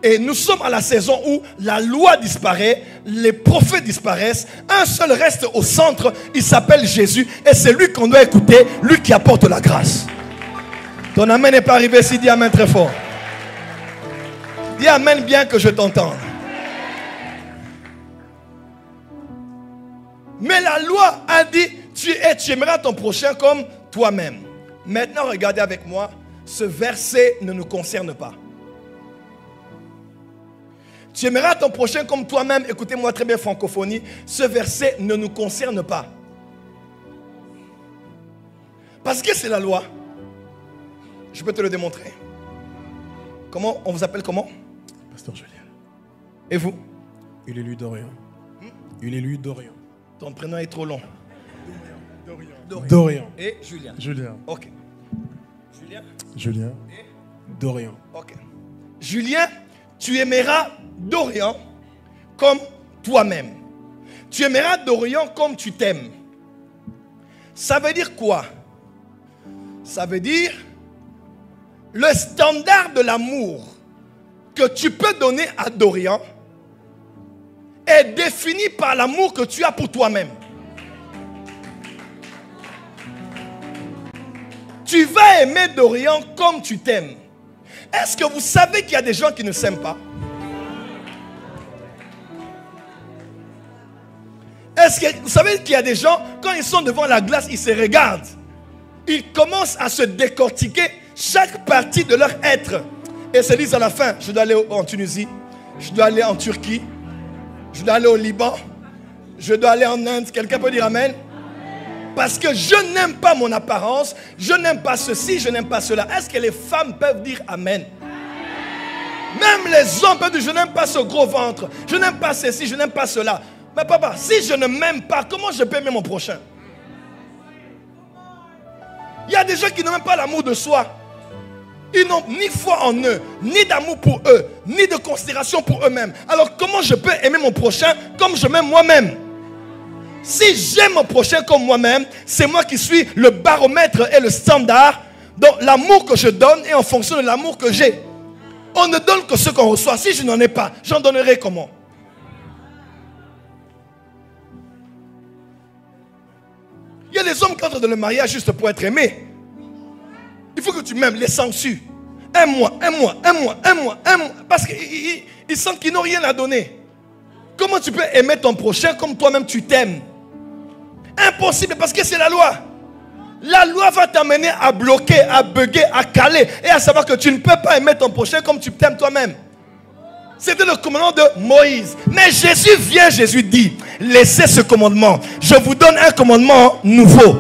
Et nous sommes à la saison où la loi disparaît, les prophètes disparaissent, un seul reste au centre, il s'appelle Jésus et c'est lui qu'on doit écouter, lui qui apporte la grâce. Ton amen n'est pas arrivé ici, dis amen très fort. Dis amen bien que je t'entende. Mais la loi a dit, tu aimeras ton prochain comme toi-même. Maintenant, regardez avec moi, ce verset ne nous concerne pas. Tu aimeras ton prochain comme toi-même. Écoutez-moi très bien, francophonie. Ce verset ne nous concerne pas. Parce que c'est la loi. Je peux te le démontrer. Comment on vous appelle comment? Pasteur Julien. Et vous? Il est lui d'Orient. Il est lui d'Orient. Ton prénom est trop long. Dorian. Et Julien. Julien. Ok. Julien. Julien. Et Dorian. ok. Julien, tu aimeras Dorian comme toi-même. Tu aimeras Dorian comme tu t'aimes. Ça veut dire quoi? Ça veut dire le standard de l'amour que tu peux donner à Dorian est défini par l'amour que tu as pour toi-même. Tu vas aimer Dorian comme tu t'aimes. Est-ce que vous savez qu'il y a des gens qui ne s'aiment pas? Est-ce que vous savez qu'il y a des gens, quand ils sont devant la glace, ils se regardent. Ils commencent à se décortiquer chaque partie de leur être. Et se disent à la fin, je dois aller en Tunisie, je dois aller en Turquie, je dois aller au Liban, je dois aller en Inde. Quelqu'un peut dire amen? Parce que je n'aime pas mon apparence, je n'aime pas ceci, je n'aime pas cela. Est-ce que les femmes peuvent dire amen? Même les hommes peuvent dire, je n'aime pas ce gros ventre, je n'aime pas ceci, je n'aime pas cela. Mais papa, si je ne m'aime pas, comment je peux aimer mon prochain? Il y a des gens qui n'ont même pas l'amour de soi. Ils n'ont ni foi en eux, ni d'amour pour eux, ni de considération pour eux-mêmes. Alors comment je peux aimer mon prochain comme je m'aime moi-même? Si j'aime mon prochain comme moi-même, c'est moi qui suis le baromètre et le standard. Donc l'amour que je donne est en fonction de l'amour que j'ai. On ne donne que ce qu'on reçoit. Si je n'en ai pas, j'en donnerai comment? Il y a des hommes qui entrent dans le mariage juste pour être aimés. Il faut que tu m'aimes, les sangsues. Aime-moi, aime-moi, aime-moi, aime-moi, aime-moi. Parce qu'ils sentent qu'ils n'ont rien à donner. Comment tu peux aimer ton prochain comme toi-même tu t'aimes? Impossible, parce que c'est la loi. La loi va t'amener à bloquer, à bugger, à caler et à savoir que tu ne peux pas aimer ton prochain comme tu t'aimes toi-même. C'était le commandement de Moïse. Mais Jésus vient, Jésus dit, laissez ce commandement. Je vous donne un commandement nouveau.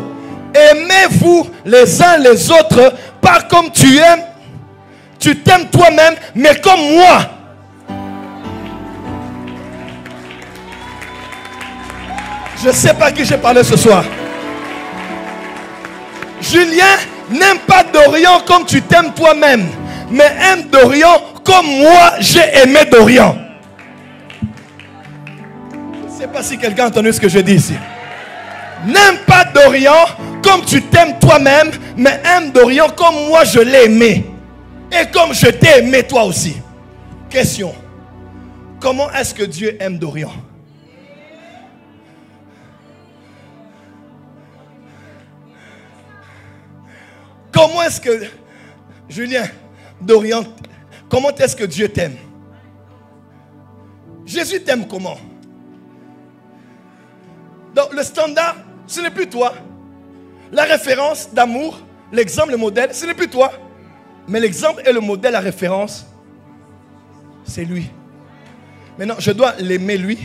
Aimez-vous les uns les autres, pas comme tu aimes. Tu t'aimes toi-même, mais comme moi. Je ne sais pas à qui j'ai parlé ce soir. Julien, n'aime pas Dorian comme tu t'aimes toi-même, mais aime Dorian comme moi j'ai aimé Dorian. Je ne sais pas si quelqu'un a entendu ce que je dis ici. N'aime pas Dorian comme tu t'aimes toi-même, mais aime Dorian comme moi je l'ai aimé. Et comme je t'ai aimé toi aussi. Question. Comment est-ce que Dieu aime Dorian? Comment est-ce que, Julien, Dorian, comment est-ce que Dieu t'aime? Jésus t'aime comment? Donc le standard, ce n'est plus toi. La référence d'amour, l'exemple, le modèle, ce n'est plus toi. Mais l'exemple et le modèle, la référence, c'est lui. Maintenant, je dois l'aimer lui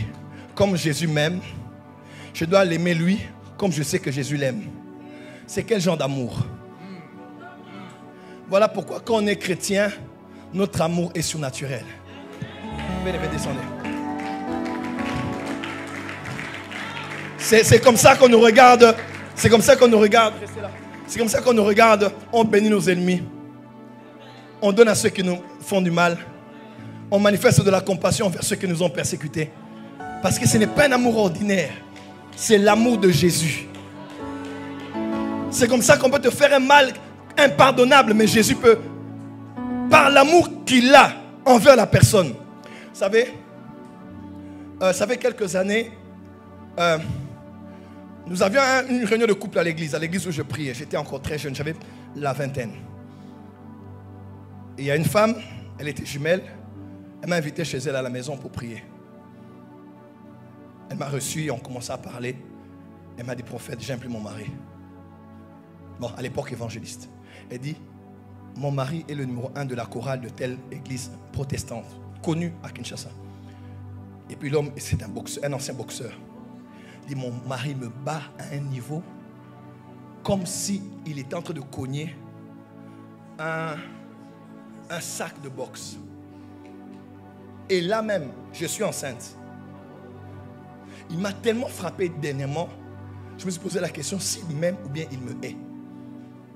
comme Jésus m'aime. Je dois l'aimer lui comme je sais que Jésus l'aime. C'est quel genre d'amour? Voilà pourquoi quand on est chrétien, notre amour est surnaturel. Venez, descendez. C'est comme ça qu'on nous regarde. C'est comme ça qu'on nous regarde. C'est comme ça qu'on nous regarde. On bénit nos ennemis. On donne à ceux qui nous font du mal. On manifeste de la compassion envers ceux qui nous ont persécutés. Parce que ce n'est pas un amour ordinaire. C'est l'amour de Jésus. C'est comme ça qu'on peut te faire un mal impardonnable, mais Jésus peut, par l'amour qu'il a envers la personne. Vous savez, ça fait quelques années, nous avions une réunion de couple à l'église où je priais. J'étais encore très jeune, j'avais la vingtaine. Et il y a une femme, elle était jumelle, elle m'a invité chez elle à la maison pour prier. Elle m'a reçu, on commençait à parler. Elle m'a dit, prophète, j'aime plus mon mari. Bon, à l'époque évangéliste. Elle dit, mon mari est le numéro 1 de la chorale de telle église protestante, connue à Kinshasa. Et puis l'homme, c'est un boxeur, un ancien boxeur. Il dit, mon mari me bat à un niveau comme si il était en train de cogner un sac de boxe. Et là même, je suis enceinte. Il m'a tellement frappé dernièrement, je me suis posé la question s'il m'aime ou bien il me hait.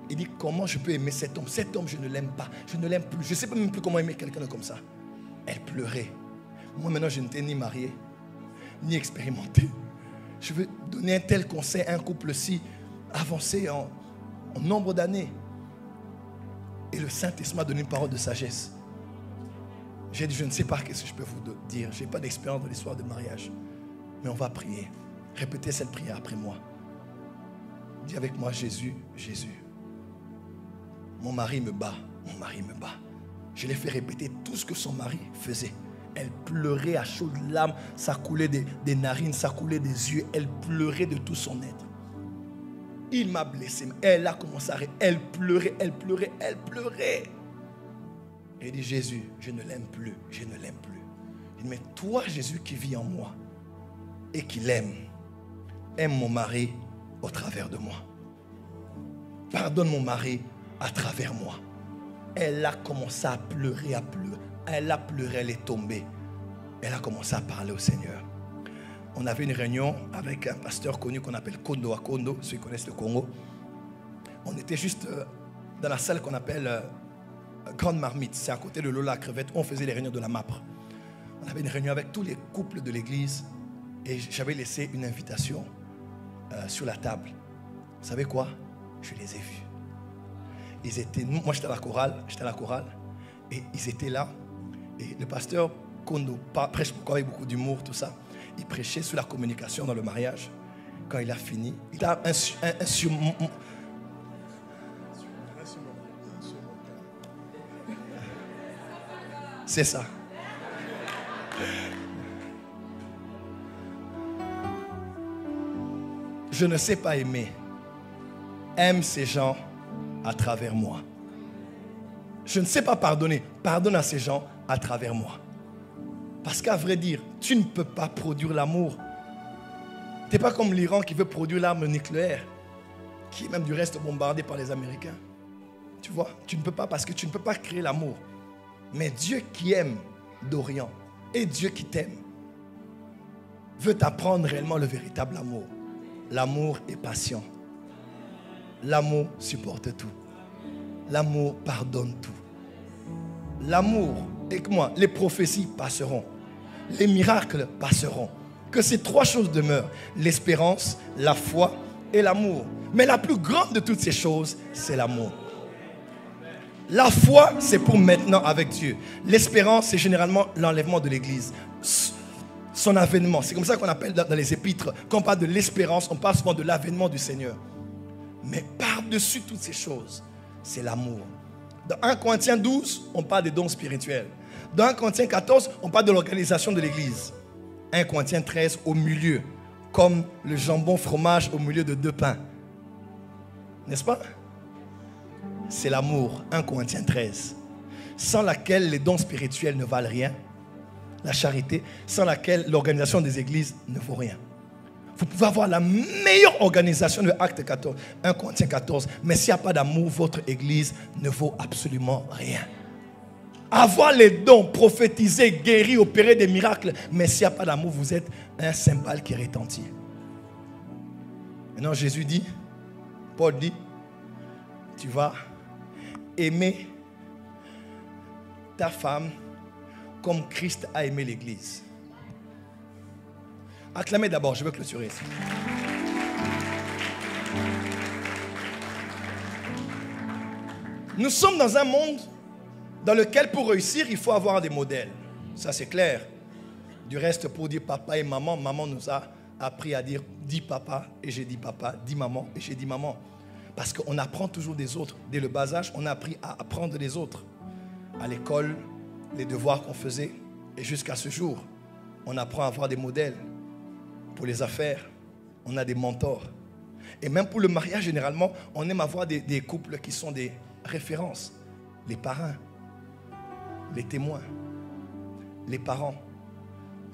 Il dit, comment je peux aimer cet homme? Cet homme, je ne l'aime pas. Je ne l'aime plus. Je ne sais même plus comment aimer quelqu'un comme ça. Elle pleurait. Moi, maintenant, je n'étais ni marié, ni expérimenté. Je veux donner un tel conseil à un couple si avancé en nombre d'années. Et le Saint-Esprit m'a donné une parole de sagesse. J'ai dit, je ne sais pas ce que je peux vous dire. Je n'ai pas d'expérience dans l'histoire de mariage. Mais on va prier. Répétez cette prière après moi. Dis avec moi, Jésus, Jésus. Mon mari me bat. Mon mari me bat. Je l'ai fait répéter tout ce que son mari faisait. Elle pleurait à chaudes larmes. Ça coulait des narines, ça coulait des yeux. Elle pleurait de tout son être. Il m'a blessé. Elle a commencé à rire. Elle pleurait, elle pleurait, elle pleurait. Et il dit, Jésus, je ne l'aime plus. Je ne l'aime plus. Il dit, mais toi, Jésus qui vis en moi et qui l'aime, aime mon mari au travers de moi. Pardonne mon mari à travers moi. Elle a commencé à pleurer, à pleurer. Elle a pleuré, elle est tombée. Elle a commencé à parler au Seigneur. On avait une réunion avec un pasteur connu qu'on appelle Kondo à Kondo, ceux qui connaissent le Congo. On était juste dans la salle qu'on appelle Grande Marmite. C'est à côté de Lola Crevette où on faisait les réunions de la MAPRE. On avait une réunion avec tous les couples de l'église et j'avais laissé une invitation sur la table. Vous savez quoi? Je les ai vus. Ils étaient, moi j'étais à la chorale et ils étaient là. Et le pasteur Kondo prêche avec beaucoup d'humour, tout ça. Il prêchait sur la communication dans le mariage. Quand il a fini, il a c'est ça. Je ne sais pas aimer. Aime ces gens à travers moi. Je ne sais pas pardonner. Pardonne à ces gens à travers moi. Parce qu'à vrai dire, tu ne peux pas produire l'amour. Tu n'es pas comme l'Iran qui veut produire l'arme nucléaire, qui est même du reste bombardée par les Américains. Tu vois, tu ne peux pas parce que tu ne peux pas créer l'amour. Mais Dieu qui aime d'Orient et Dieu qui t'aime veut t'apprendre réellement le véritable amour. L'amour est patient. L'amour supporte tout. L'amour pardonne tout. L'amour, écoute-moi, les prophéties passeront. Les miracles passeront. Que ces trois choses demeurent. L'espérance, la foi et l'amour. Mais la plus grande de toutes ces choses, c'est l'amour. La foi, c'est pour maintenant avec Dieu. L'espérance, c'est généralement l'enlèvement de l'église. Son avènement. C'est comme ça qu'on appelle dans les épîtres. Quand on parle de l'espérance, on parle souvent de l'avènement du Seigneur. Mais par-dessus toutes ces choses, c'est l'amour. Dans 1 Corinthiens 12, on parle des dons spirituels. Dans 1 Corinthiens 14, on parle de l'organisation de l'église. 1 Corinthiens 13, au milieu. Comme le jambon fromage au milieu de deux pains. N'est-ce pas? C'est l'amour. 1 Corinthiens 13. Sans laquelle les dons spirituels ne valent rien. La charité, sans laquelle l'organisation des églises ne vaut rien. Vous pouvez avoir la meilleure organisation de Acte 14, 1 Corinthiens 14, mais s'il n'y a pas d'amour, votre église ne vaut absolument rien. Avoir les dons, prophétiser, guérir, opérer des miracles, mais s'il n'y a pas d'amour, vous êtes un cymbale qui retentit. Maintenant Jésus dit, Paul dit, tu vas aimer ta femme comme Christ a aimé l'église. Acclamez d'abord, je veux clôturer ici. Nous sommes dans un monde dans lequel pour réussir, il faut avoir des modèles. Ça c'est clair. Du reste, pour dire papa et maman, maman nous a appris à dire dis papa et j'ai dit papa, dis maman et j'ai dit maman. Parce qu'on apprend toujours des autres. Dès le bas âge, on a appris à apprendre des autres. À l'école, les devoirs qu'on faisait. Et jusqu'à ce jour, on apprend à avoir des modèles. Pour les affaires, on a des mentors. Et même pour le mariage, généralement, on aime avoir des couples qui sont des références. Les parrains, les témoins, les parents,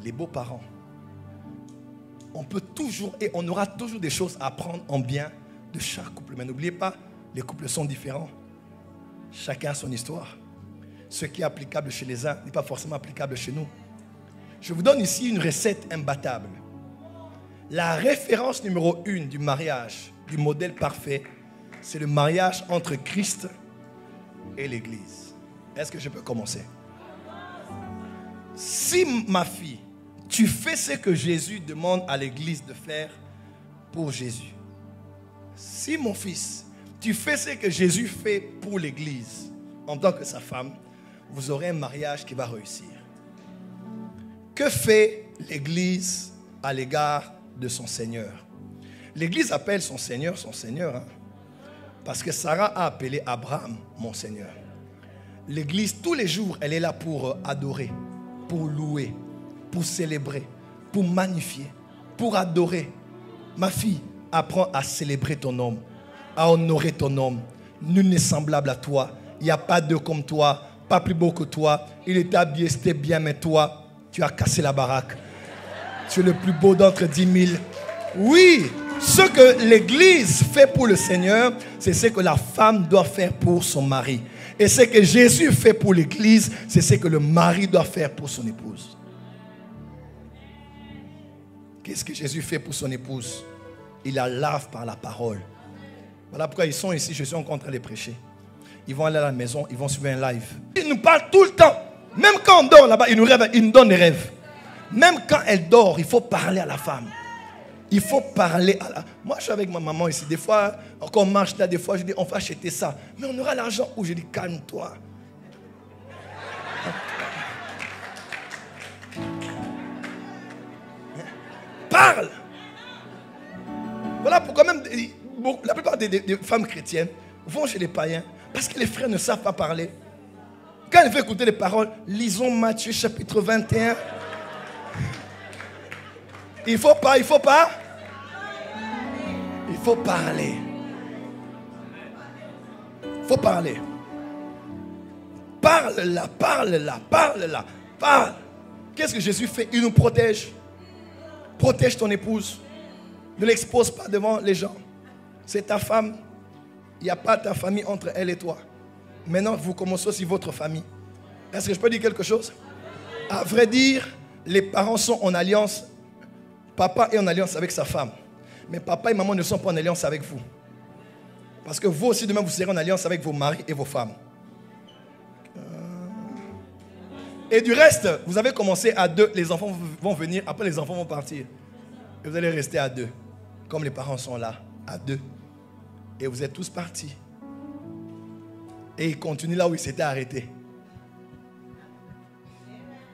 les beaux-parents. On peut toujours et on aura toujours des choses à apprendre en bien de chaque couple. Mais n'oubliez pas, les couples sont différents. Chacun a son histoire. Ce qui est applicable chez les uns n'est pas forcément applicable chez nous. Je vous donne ici une recette imbattable. La référence numéro 1 du mariage, du modèle parfait, c'est le mariage entre Christ et l'Église. Est-ce que je peux commencer? Si ma fille, tu fais ce que Jésus demande à l'Église de faire pour Jésus. Si mon fils, tu fais ce que Jésus fait pour l'Église, en tant que sa femme, vous aurez un mariage qui va réussir. Que fait l'Église à l'égard de son Seigneur? L'Église appelle son Seigneur, hein, parce que Sarah a appelé Abraham mon Seigneur. L'Église, tous les jours, elle est là pour adorer, pour louer, pour célébrer, pour magnifier, pour adorer. Ma fille, apprends à célébrer ton homme, à honorer ton homme. Nul n'est semblable à toi. Il n'y a pas d'eux comme toi, pas plus beau que toi. Il était habillé, c'était bien, mais toi, tu as cassé la baraque. Tu es le plus beau d'entre 10 000. Oui, ce que l'Église fait pour le Seigneur, c'est ce que la femme doit faire pour son mari. Et ce que Jésus fait pour l'Église, c'est ce que le mari doit faire pour son épouse. Qu'est-ce que Jésus fait pour son épouse? Il la lave par la parole. Voilà pourquoi ils sont ici, je suis en train de les prêcher. Ils vont aller à la maison, ils vont suivre un live. Ils nous parlent tout le temps. Même quand on dort là-bas, ils nous rêvent, ils nous donnent des rêves. Même quand elle dort, il faut parler à la femme. Il faut parler à la... Moi, je suis avec ma maman ici. Des fois, quand on marche là, des fois, je dis, on va acheter ça. Mais on aura l'argent où? Je dis, calme-toi. Parle. Voilà pourquoi même la plupart des femmes chrétiennes vont chez les païens parce que les frères ne savent pas parler. Quand elles veulent écouter les paroles, lisons Matthieu chapitre 21. Il faut pas. Il faut parler. Il faut parler. Parle. Qu'est-ce que Jésus fait? Il nous protège. Protège ton épouse. Ne l'expose pas devant les gens. C'est ta femme. Il n'y a pas ta famille entre elle et toi. Maintenant, vous commencez aussi votre famille. Est-ce que je peux dire quelque chose? À vrai dire, les parents sont en alliance. Papa est en alliance avec sa femme. Mais papa et maman ne sont pas en alliance avec vous. Parce que vous aussi, demain, vous serez en alliance avec vos maris et vos femmes. Et du reste, vous avez commencé à 2. Les enfants vont venir. Après, les enfants vont partir. Et vous allez rester à 2. Comme les parents sont là, à 2. Et vous êtes tous partis. Et ils continuent là où ils s'étaient arrêtés.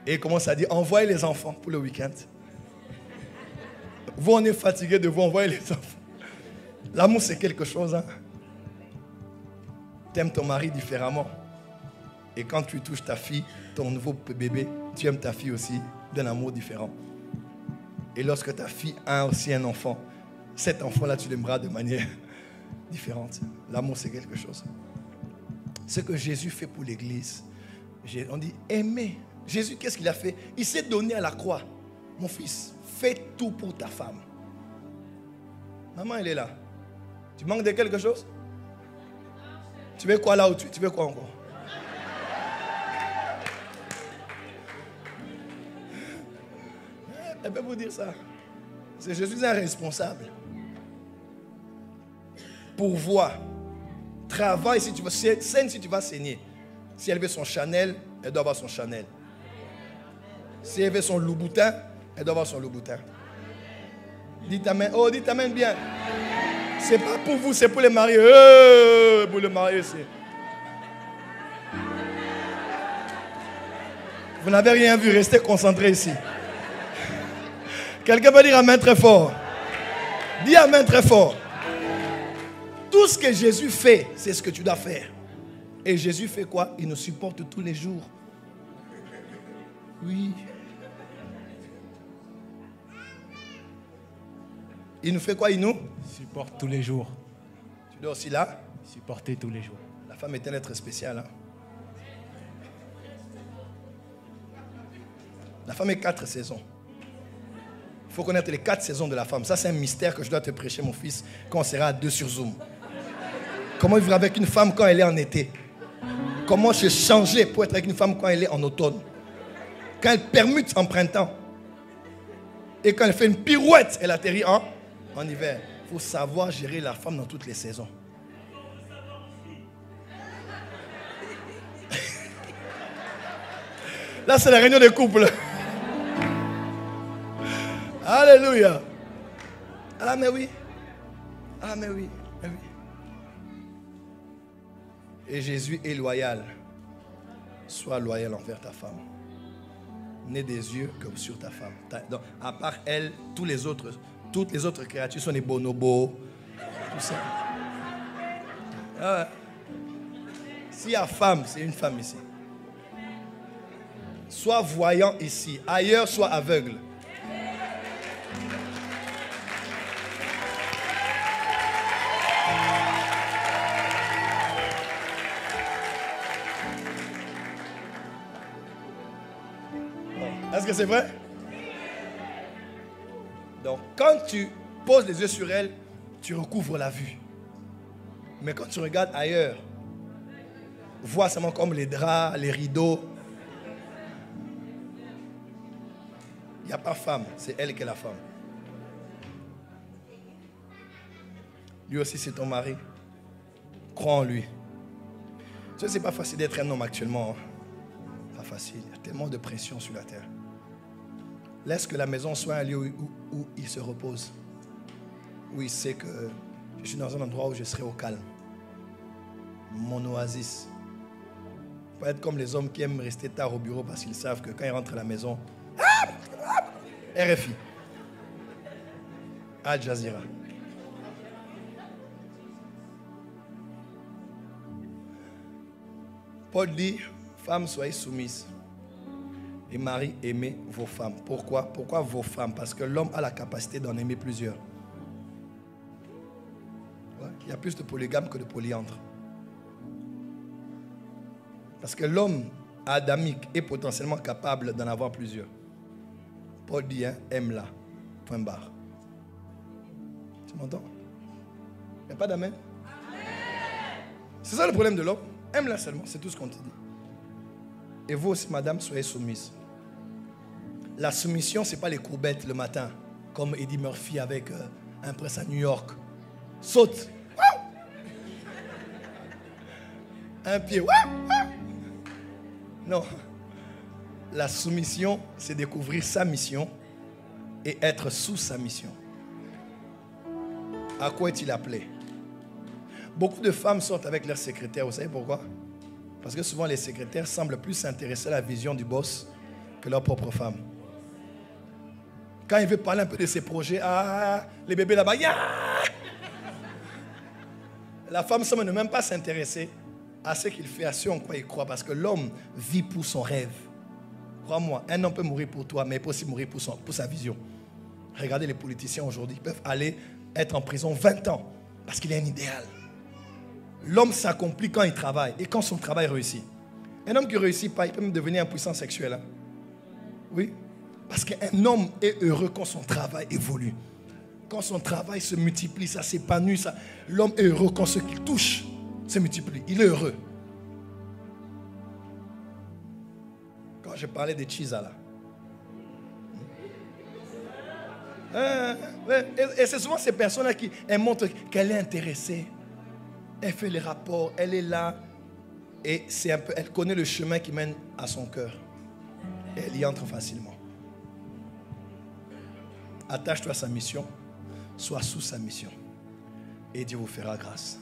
Et ils commencent à dire, envoyez les enfants pour le week-end. Vous, on est fatigué de vous envoyer les enfants. L'amour, c'est quelque chose. Hein? Tu aimes ton mari différemment. Et quand tu touches ta fille, ton nouveau bébé, tu aimes ta fille aussi d'un amour différent. Et lorsque ta fille a aussi un enfant, cet enfant-là, tu l'aimeras de manière différente. L'amour, c'est quelque chose. Ce que Jésus fait pour l'Église, on dit aimer. Jésus, qu'est-ce qu'il a fait? Il s'est donné à la croix. Mon fils, fais tout pour ta femme. Maman, elle est là. Tu manques de quelque chose? Tu veux quoi là où tu veux quoi encore? Elle peut vous dire ça. C'est je suis un responsable. Pourvois. Travaille si tu veux. Saigne si tu vas saigner. Si elle veut son Chanel, elle doit avoir son Chanel. Si elle veut son Louboutin, elle doit avoir son Louboutin. Dites amen. Oh, dites amen bien. C'est pas pour vous, c'est pour les mariés. Pour le marié, c'est. Vous n'avez rien vu, restez concentrés ici. Quelqu'un peut dire amen très fort. Dis amen très fort. Tout ce que Jésus fait, c'est ce que tu dois faire. Et Jésus fait quoi? Il nous supporte tous les jours. Oui. Il nous fait quoi? Il nous supporte tous les jours. Tu dois aussi là? Supporter tous les jours. La femme est un être spécial. Hein? La femme est 4 saisons. Il faut connaître les 4 saisons de la femme. Ça, c'est un mystère que je dois te prêcher, mon fils, quand on sera à 2 sur Zoom. Comment vivre avec une femme quand elle est en été? Comment se changer pour être avec une femme quand elle est en automne? Quand elle permute en printemps. Et quand elle fait une pirouette, elle atterrit en hiver. Il faut savoir gérer la femme dans toutes les saisons. Là, c'est la réunion des couples. Alléluia. Ah, mais oui. Ah, mais oui. Mais oui. Et Jésus est loyal. Sois loyal envers ta femme. N'aie des yeux que sur ta femme. Donc, à part elle, toutes les autres créatures sont des bonobos. Tout ça. Ah, s'il y a femme, c'est une femme ici. Sois voyant ici. Ailleurs, sois aveugle. Est-ce que c'est vrai? Donc, quand tu poses les yeux sur elle, tu recouvres la vue. Mais quand tu regardes ailleurs, vois seulement comme les draps, les rideaux. Il n'y a pas femme, c'est elle qui est la femme. Lui aussi, c'est ton mari. Crois en lui. Tu sais, c'est pas facile d'être un homme actuellement. Pas facile. Il y a tellement de pression sur la terre. Laisse que la maison soit un lieu où il se repose. Où il sait que je suis dans un endroit où je serai au calme. Mon oasis. Pas être comme les hommes qui aiment rester tard au bureau parce qu'ils savent que quand ils rentrent à la maison, RFI, Al Jazeera. Paul dit, femmes, soyez soumises. Et mari, aimez vos femmes. Pourquoi? Pourquoi vos femmes? Parce que l'homme a la capacité d'en aimer plusieurs. Ouais, il y a plus de polygames que de polyandres. Parce que l'homme adamique est potentiellement capable d'en avoir plusieurs. Paul dit, hein, aime-la. Point barre. Tu m'entends? Il n'y a pas d'amen? C'est ça le problème de l'homme. Aime-la seulement, c'est tout ce qu'on te dit. Et vous aussi, madame, soyez soumise. La soumission, ce n'est pas les courbettes le matin, comme Eddie Murphy avec un prince à New York. Saute. Un pied. Non. La soumission, c'est découvrir sa mission et être sous sa mission. À quoi est-il appelé? Beaucoup de femmes sortent avec leurs secrétaires. Vous savez pourquoi? Parce que souvent les secrétaires semblent plus s'intéresser à la vision du boss que leur propre femme. Quand il veut parler un peu de ses projets, les bébés là-bas, la femme semble ne même pas s'intéresser à ce qu'il fait, à ce en quoi il croit. Parce que l'homme vit pour son rêve. Crois-moi, un homme peut mourir pour toi, mais il peut aussi mourir pour sa vision. Regardez les politiciens aujourd'hui, ils peuvent aller être en prison 20 ans parce qu'il a un idéal. L'homme s'accomplit quand il travaille et quand son travail réussit. Un homme qui ne réussit pas, il peut même devenir impuissant sexuel. Hein? Oui. Parce qu'un homme est heureux quand son travail évolue. Quand son travail se multiplie, ça s'épanouit. L'homme est heureux quand ce qu'il touche se multiplie. Il est heureux. Quand je parlais de Chisa là. Et c'est souvent ces personnes-là qui montrent qu'elle est intéressée. Elle fait les rapports, elle est là. Et c'est un peu, elle connaît le chemin qui mène à son cœur. Et elle y entre facilement. Attache-toi à sa mission. Sois sous sa mission. Et Dieu vous fera grâce.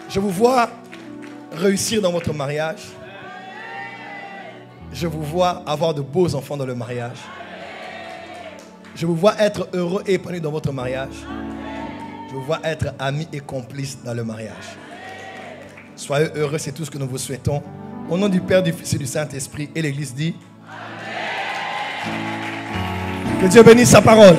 Je vous vois réussir dans votre mariage. Je vous vois avoir de beaux enfants dans le mariage. Je vous vois être heureux et épanoui dans votre mariage. Je vous vois être amis et complices dans le mariage. Soyez heureux, c'est tout ce que nous vous souhaitons. Au nom du Père, du Fils et du Saint-Esprit, et l'Église dit Amen. Que Dieu bénisse sa parole.